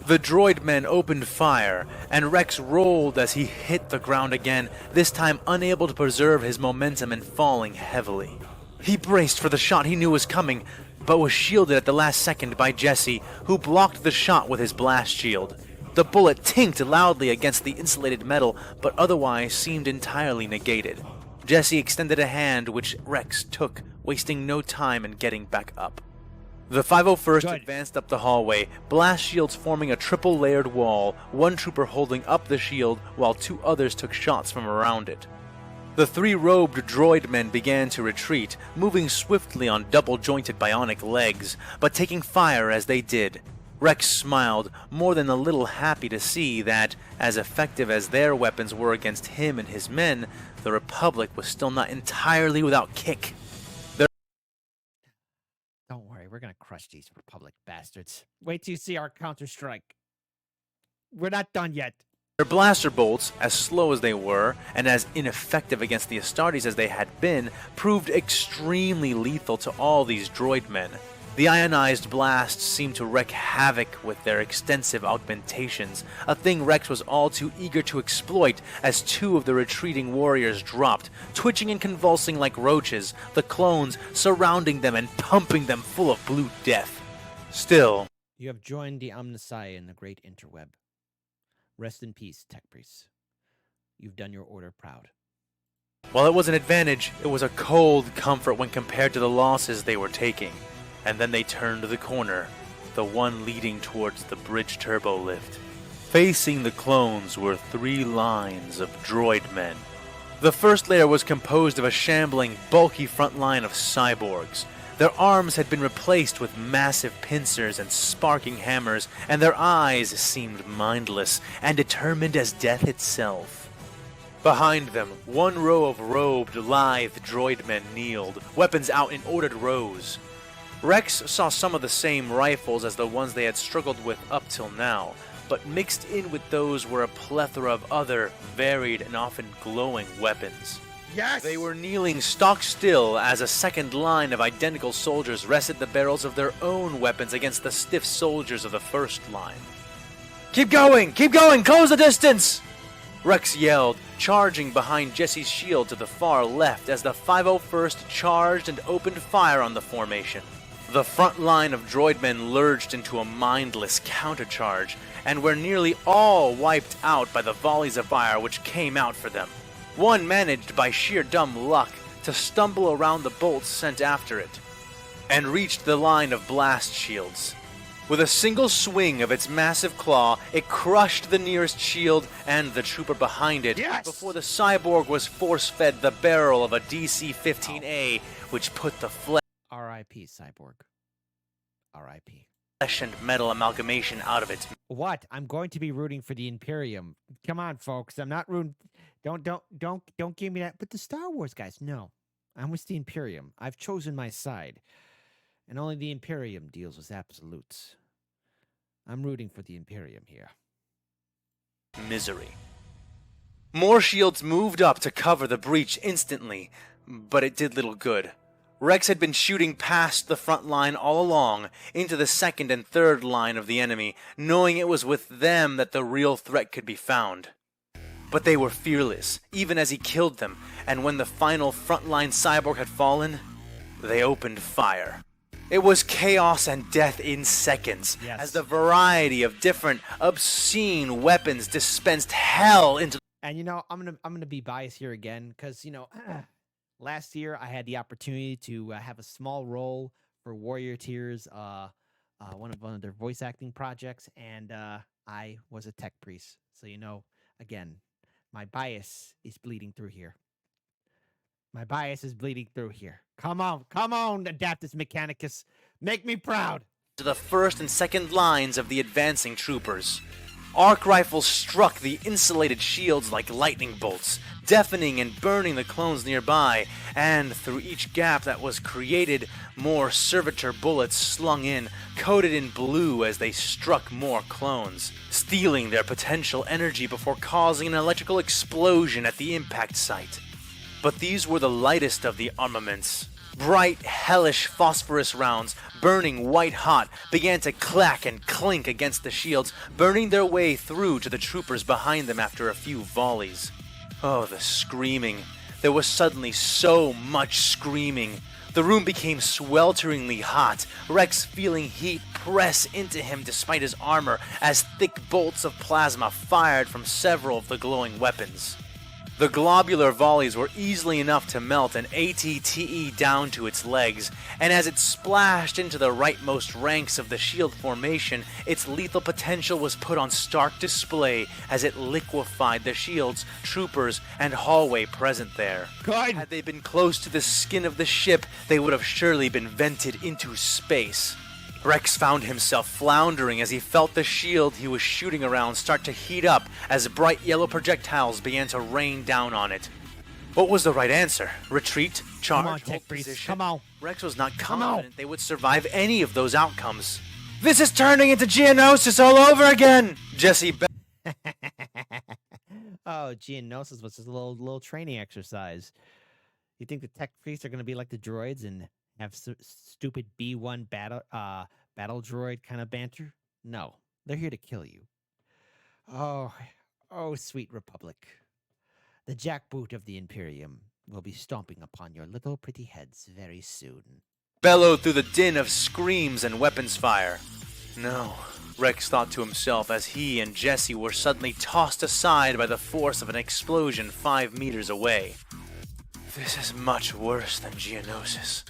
The droid men opened fire, and Rex rolled as he hit the ground again, this time unable to preserve his momentum and falling heavily. He braced for the shot he knew was coming, but was shielded at the last second by Jesse, who blocked the shot with his blast shield. The bullet tinked loudly against the insulated metal, but otherwise seemed entirely negated. Jesse extended a hand, which Rex took, wasting no time in getting back up. The 501st advanced up the hallway, blast shields forming a triple-layered wall, one trooper holding up the shield while two others took shots from around it. The three robed droid men began to retreat, moving swiftly on double-jointed bionic legs, but taking fire as they did. Rex smiled, more than a little happy to see that, as effective as their weapons were against him and his men, the Republic was still not entirely without kick. Don't worry, we're gonna crush these Republic bastards. Wait till you see our counter-strike. We're not done yet. Their blaster bolts, as slow as they were, and as ineffective against the Astartes as they had been, proved extremely lethal to all these droid men. The ionized blasts seemed to wreak havoc with their extensive augmentations, a thing Rex was all too eager to exploit as two of the retreating warriors dropped, twitching and convulsing like roaches, the clones surrounding them and pumping them full of blue death. Still, You have joined the Omnissiah in the great interweb. Rest in peace, Tech Priests. You've done your order proud. while it was an advantage, it was a cold comfort when compared to the losses they were taking. And then they turned the corner, the one leading towards the bridge turbo lift. Facing the clones were three lines of droid men. The first layer was composed of a shambling, bulky front line of cyborgs. Their arms had been replaced with massive pincers and sparking hammers, and their eyes seemed mindless and determined as death itself. Behind them, one row of robed, lithe droid men kneeled, weapons out in ordered rows. Rex saw some of the same rifles as the ones they had struggled with up till now, but mixed in with those were a plethora of other, varied and often glowing weapons. Yes! They were kneeling stock still as a second line of identical soldiers rested the barrels of their own weapons against the stiff soldiers of the first line. Keep going! Keep going! Close the distance! Rex yelled, charging behind Jesse's shield to the far left as the 501st charged and opened fire on the formation. The front line of droid men lurched into a mindless countercharge, and were nearly all wiped out by the volleys of fire which came out for them. One managed by sheer dumb luck to stumble around the bolts sent after it, and reached the line of blast shields. With a single swing of its massive claw, it crushed the nearest shield and the trooper behind it, before the cyborg was force-fed the barrel of a DC-15A, which put the R.I.P. Cyborg. R.I.P. flesh and metal amalgamation out of its... What? I'm going to be rooting for the Imperium. Come on, folks. I'm not rooting... Don't give me that. But the Star Wars guys, no. I'm with the Imperium. I've chosen my side. And only the Imperium deals with absolutes. I'm rooting for the Imperium here. misery. More shields moved up to cover the breach instantly, but it did little good. Rex had been shooting past the front line all along, into the second and third line of the enemy, knowing it was with them that the real threat could be found. But they were fearless, even as he killed them, and when the final frontline cyborg had fallen, they opened fire. It was chaos and death in seconds, Yes. as the variety of different obscene weapons dispensed hell into. And I'm gonna be biased here again because last year I had the opportunity to have a small role for Warrior Tears, one of their voice acting projects, and I was a tech priest. So again, my bias is bleeding through here. My bias is bleeding through here. Come on, Adaptus Mechanicus, make me proud. To the first and second lines of the advancing troopers. Arc rifles struck the insulated shields like lightning bolts, deafening and burning the clones nearby, and through each gap that was created, more servitor bullets slung in, coated in blue as they struck more clones, stealing their potential energy before causing an electrical explosion at the impact site. But these were the lightest of the armaments. Bright, hellish phosphorus rounds, burning white-hot, began to clack and clink against the shields, burning their way through to the troopers behind them after a few volleys. Oh, the screaming. There was suddenly so much screaming. The room became swelteringly hot, Rex feeling heat press into him despite his armor as thick bolts of plasma fired from several of the glowing weapons. The globular volleys were easily enough to melt an ATTE down to its legs, and as it splashed into the rightmost ranks of the shield formation, its lethal potential was put on stark display as it liquefied the shields, troopers, and hallway present there. Good. Had they been close to the skin of the ship, they would have surely been vented into space. Rex found himself floundering as he felt the shield he was shooting around start to heat up as bright yellow projectiles began to rain down on it. What was the right answer? Retreat? Charge? Come on, Tech hold Priest, position? come on. Rex was not Come on. confident they would survive any of those outcomes. This is turning into Geonosis all over again! Jesse Oh, Geonosis was just a little training exercise. You think the Tech Priests are going to be like the droids and have stupid B1 battle droid kind of banter? No, they're here to kill you. Oh, sweet Republic. The jackboot of the Imperium will be stomping upon your little pretty heads very soon. bellowed through the din of screams and weapons fire. No, Rex thought to himself as he and Jesse were suddenly tossed aside by the force of an explosion 5 meters away. This is much worse than Geonosis,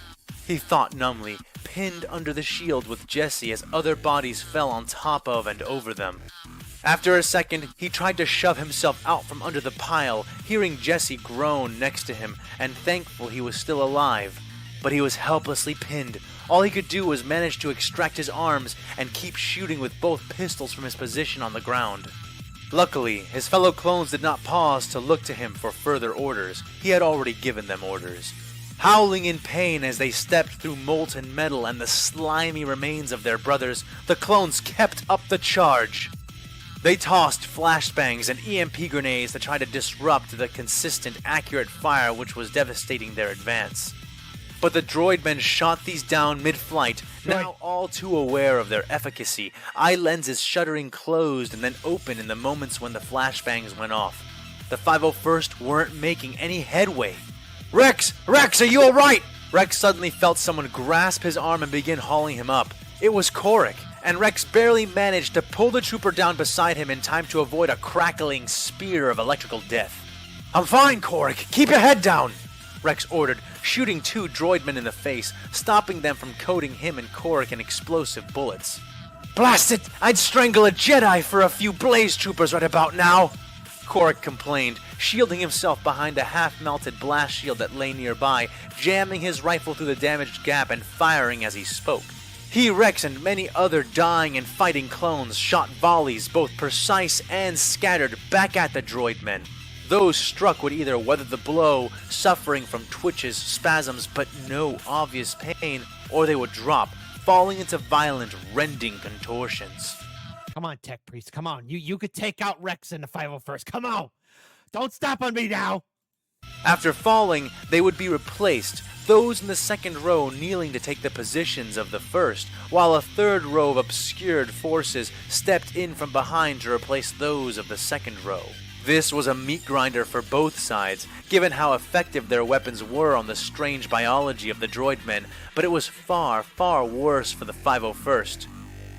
he thought numbly, pinned under the shield with Jesse as other bodies fell on top of and over them. After a second, he tried to shove himself out from under the pile, hearing Jesse groan next to him, and thankful he was still alive. But he was helplessly pinned. All he could do was manage to extract his arms and keep shooting with both pistols from his position on the ground. Luckily, his fellow clones did not pause to look to him for further orders. He had already given them orders. Howling in pain as they stepped through molten metal and the slimy remains of their brothers, the clones kept up the charge. They tossed flashbangs and EMP grenades to try to disrupt the consistent, accurate fire which was devastating their advance. But the droidmen shot these down mid-flight, now all too aware of their efficacy, eye lenses shuttering closed and then open in the moments when the flashbangs went off. The 501st weren't making any headway. Rex, are you alright? Rex suddenly felt someone grasp his arm and begin hauling him up. It was Korik, and Rex barely managed to pull the trooper down beside him in time to avoid a crackling spear of electrical death. I'm fine, Korik. Keep your head down, Rex ordered, shooting 2 droidmen in the face, stopping them from coating him and Korik in explosive bullets. Blast it! I'd strangle a Jedi for a few blaze troopers right about now, Korik complained, shielding himself behind a half-melted blast shield that lay nearby, jamming his rifle through the damaged gap and firing as he spoke. He, Rex, and many other dying and fighting clones shot volleys, both precise and scattered, back at the droidmen. Those struck would either weather the blow, suffering from twitches, spasms, but no obvious pain, or they would drop, falling into violent, rending contortions. Come on, Tech Priest, come on. You could take out Rex in the 501st. Come on. Don't stop on me now. After falling, they would be replaced, those in the second row kneeling to take the positions of the first, while a third row of obscured forces stepped in from behind to replace those of the second row. This was a meat grinder for both sides, given how effective their weapons were on the strange biology of the droid men, but it was far, far worse for the 501st.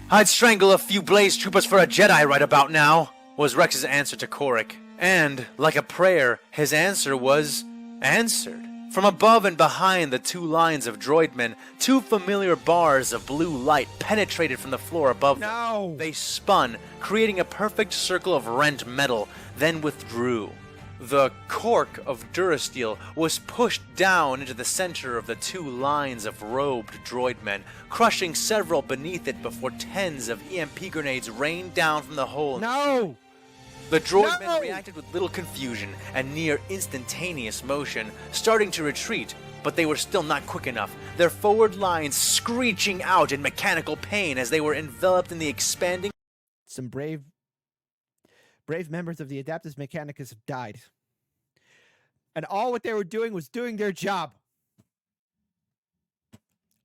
"I'd strangle a few Blaze Troopers for a Jedi right about now," was Rex's answer to Korik. And, like a prayer, his answer was answered. From above and behind the two lines of droidmen, two familiar bars of blue light penetrated from the floor above them. They spun, creating a perfect circle of rent metal, then withdrew. The cork of Durasteel was pushed down into the center of the two lines of robed droidmen, crushing several beneath it before tens of EMP grenades rained down from the hole. No! The droidmen reacted with little confusion and near instantaneous motion, starting to retreat, but they were still not quick enough, their forward lines screeching out in mechanical pain as they were enveloped in the expanding... Some brave members of the Adeptus Mechanicus have died. And all what they were doing was doing their job.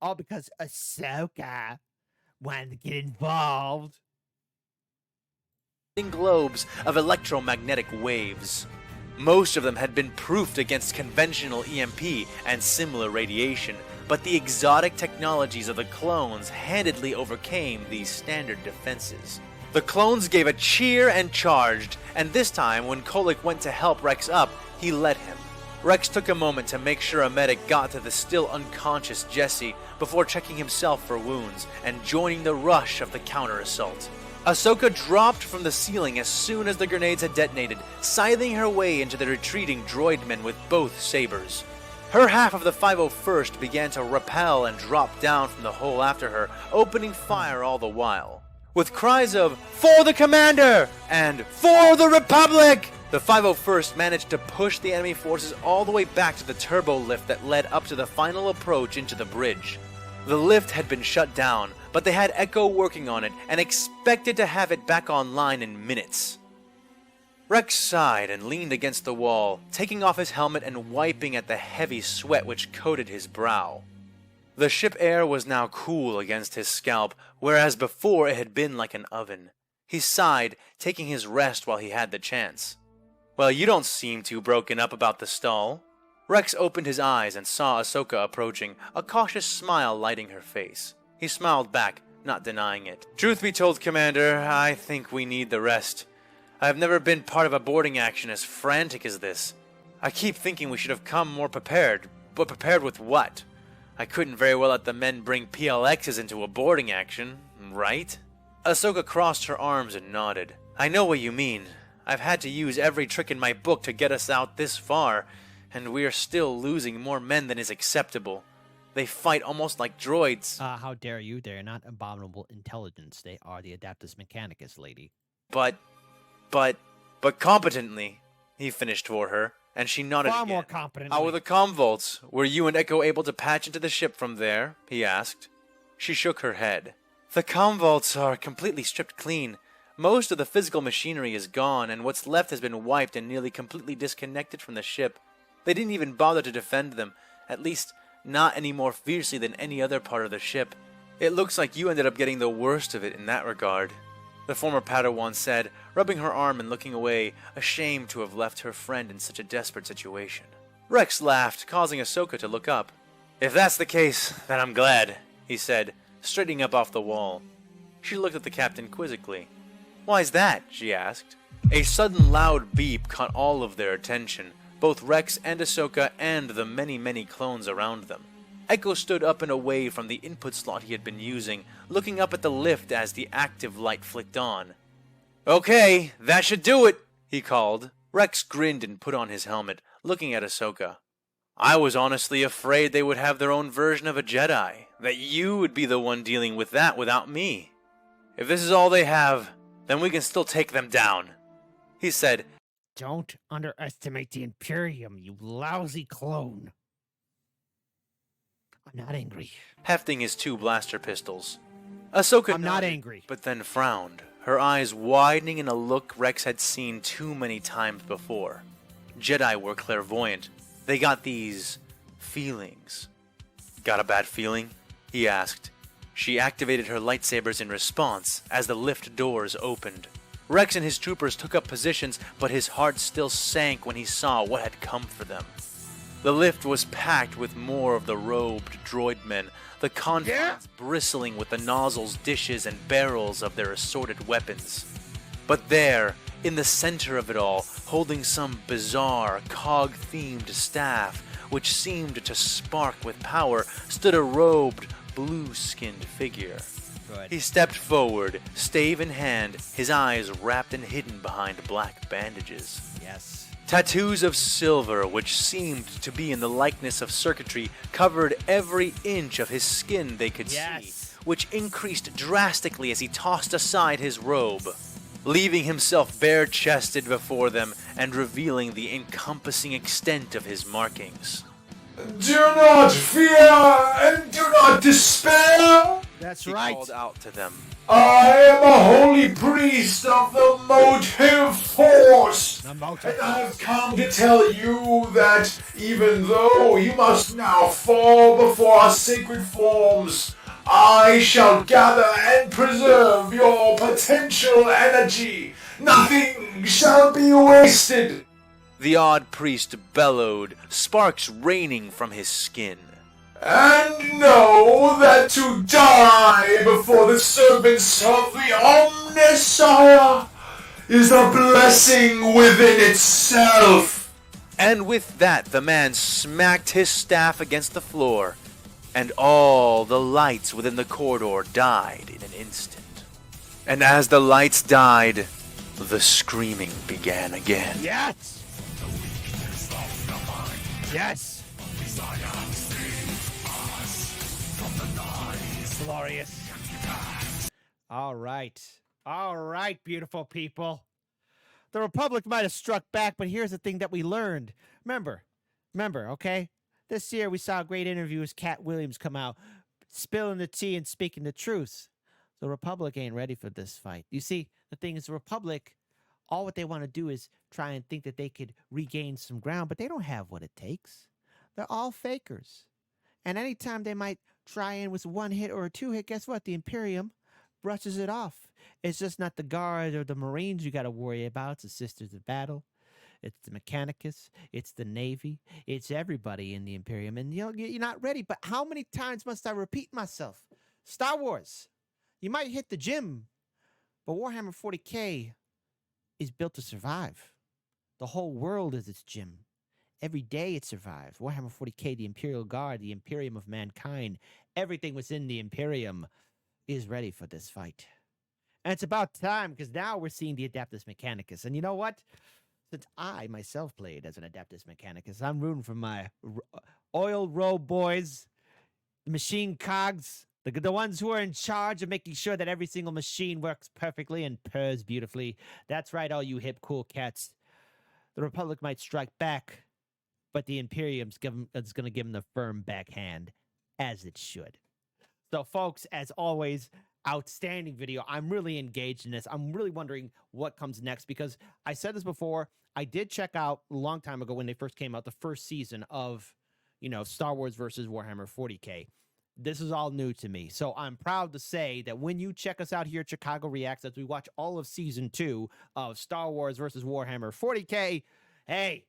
All because Ahsoka wanted to get involved. Globes of electromagnetic waves. Most of them had been proofed against conventional EMP and similar radiation, but the exotic technologies of the clones handedly overcame these standard defenses. The clones gave a cheer and charged, and this time when Kolick went to help Rex up, he let him. Rex took a moment to make sure a medic got to the still unconscious Jesse before checking himself for wounds and joining the rush of the counter-assault. Ahsoka dropped from the ceiling as soon as the grenades had detonated, scything her way into the retreating droidmen with both sabers. Her half of the 501st began to rappel and drop down from the hole after her, opening fire all the while. With cries of, "For the Commander!" and "For the Republic!" the 501st managed to push the enemy forces all the way back to the turbo lift that led up to the final approach into the bridge. The lift had been shut down, but they had Echo working on it and expected to have it back online in minutes. Rex sighed and leaned against the wall, taking off his helmet and wiping at the heavy sweat which coated his brow. The ship air was now cool against his scalp, whereas before it had been like an oven. He sighed, taking his rest while he had the chance. "Well, you don't seem too broken up about the stall." Rex opened his eyes and saw Ahsoka approaching, a cautious smile lighting her face. He smiled back, not denying it. "Truth be told, Commander, I think we need the rest. I have never been part of a boarding action as frantic as this. I keep thinking we should have come more prepared, but prepared with what? I couldn't very well let the men bring PLXs into a boarding action, right?" Ahsoka crossed her arms and nodded. "I know what you mean. I've had to use every trick in my book to get us out this far, and we are still losing more men than is acceptable. They fight almost like droids." How dare you? They're not abominable intelligence. They are the Adeptus Mechanicus, lady. But competently," he finished for her, and she nodded Far again. more competently. "How were the comm vaults? Were you and Echo able to patch into the ship from there?" he asked. She shook her head. "The comm vaults are completely stripped clean. Most of the physical machinery is gone, and what's left has been wiped and nearly completely disconnected from the ship. They didn't even bother to defend them, at least not any more fiercely than any other part of the ship. It looks like you ended up getting the worst of it in that regard," the former Padawan said, rubbing her arm and looking away, ashamed to have left her friend in such a desperate situation. Rex laughed, causing Ahsoka to look up. "If that's the case, then I'm glad," he said, straightening up off the wall. She looked at the captain quizzically. "Why's that?" she asked. A sudden loud beep caught all of their attention, both Rex and Ahsoka and the many, many clones around them. Echo stood up and away from the input slot he had been using, looking up at the lift as the active light flicked on. "Okay, that should do it," he called. Rex grinned and put on his helmet, looking at Ahsoka. "I was honestly afraid they would have their own version of a Jedi, that you would be the one dealing with that without me. If this is all they have, then we can still take them down," he said. "Don't underestimate the Imperium, you lousy clone." "I'm not angry," hefting his two blaster pistols. Ahsoka "I'm not nodded, angry." but then frowned, her eyes widening in a look Rex had seen too many times before. Jedi were clairvoyant. They got these feelings. "Got a bad feeling?" he asked. She activated her lightsabers in response as the lift doors opened. Rex and his troopers took up positions, but his heart still sank when he saw what had come for them. The lift was packed with more of the robed droid men, the confines bristling with the nozzles, dishes, and barrels of their assorted weapons. But there, in the center of it all, holding some bizarre, cog-themed staff, which seemed to spark with power, stood a robed, blue-skinned figure. Good. He stepped forward, stave in hand, his eyes wrapped and hidden behind black bandages. Yes. Tattoos of silver, which seemed to be in the likeness of circuitry, covered every inch of his skin they could see, which increased drastically as he tossed aside his robe, leaving himself bare-chested before them and revealing the encompassing extent of his markings. Do not fear and do not despair! That's He right. called out to them. I am a holy priest of the motive force! The motive And I have come to tell you that even though you must now fall before our sacred forms, I shall gather and preserve your potential energy. Nothing shall be wasted. The odd priest bellowed, sparks raining from his skin. And know that to die before the servants of the Omnissiah is a blessing within itself. And with that, the man smacked his staff against the floor, and all the lights within the corridor died in an instant. And as the lights died, the screaming began again. Yes. Yes. Glorious. All right, beautiful people. The Republic might have struck back, but here's the thing that we learned. Remember, okay? This year we saw a great interview as Cat Williams come out, spilling the tea and speaking the truth. The Republic ain't ready for this fight. You see, the thing is, the Republic, all what they want to do is try and think that they could regain some ground, but they don't have what it takes. They're all fakers. And anytime they might try in with one hit or a two hit, guess what? The Imperium brushes it off. It's just not the Guard or the Marines you got to worry about. It's the Sisters of Battle. It's the Mechanicus. It's the Navy. It's everybody in the Imperium. And you're not ready. But how many times must I repeat myself? Star Wars. You might hit the gym, but Warhammer 40K is built to survive. The whole world is its gym. Every day it survives. Warhammer 40K, the Imperial Guard, the Imperium of mankind, everything within the Imperium is ready for this fight. And it's about time, because now we're seeing the Adeptus Mechanicus. And you know what? Since I myself played as an Adeptus Mechanicus, I'm rooting for my oil robe boys, the machine cogs, the ones who are in charge of making sure that every single machine works perfectly and purrs beautifully. That's right, all you hip, cool cats. The Republic might strike back, but the Imperium's going to give them the firm backhand, as it should. So, folks, as always, outstanding video. I'm really engaged in this. I'm really wondering what comes next, because I said this before. I did check out a long time ago when they first came out, the first season of, Star Wars versus Warhammer 40K. This is all new to me. So I'm proud to say that when you check us out here at Chicago Reacts, as we watch all of season 2 of Star Wars versus Warhammer 40K, hey,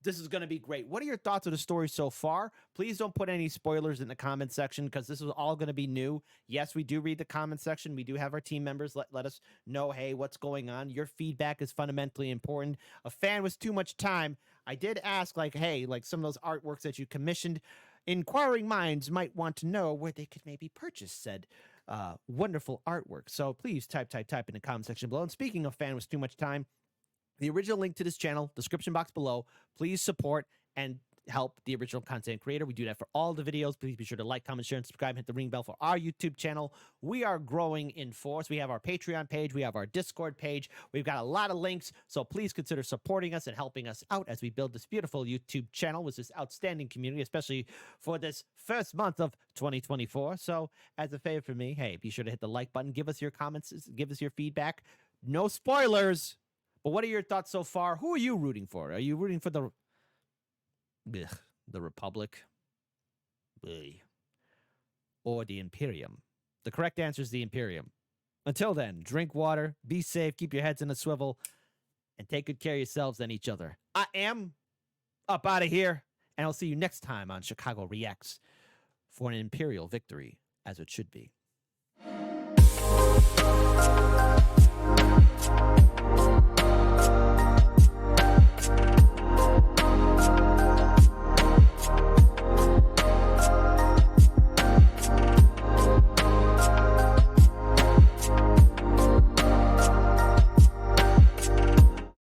this is going to be great. What are your thoughts of the story so far? Please don't put any spoilers in the comment section, because this is all going to be new. Yes, we do read the comment section. We do have our team members let us know, hey, what's going on. Your feedback is fundamentally important. A fan was too much time. I did ask, hey, some of those artworks that you commissioned, inquiring minds might want to know where they could maybe purchase said wonderful artwork. So please type in the comment section below. And speaking of fan was too much time, the original link to this channel, description box below. Please support and help the original content creator. We do that for all the videos. Please be sure to like, comment, share, and subscribe. Hit the ring bell for our YouTube channel. We are growing in force. We have our Patreon page. We have our Discord page. We've got a lot of links. So please consider supporting us and helping us out as we build this beautiful YouTube channel with this outstanding community, especially for this first month of 2024. So as a favor for me, hey, be sure to hit the like button. Give us your comments. Give us your feedback. No spoilers. But what are your thoughts so far? Who are you rooting for? Are you rooting for the Republic? Or the Imperium? The correct answer is the Imperium. Until then, drink water, be safe, keep your heads in a swivel, and take good care of yourselves and each other. I am up out of here, and I'll see you next time on Chicago Reacts for an Imperial victory, as it should be.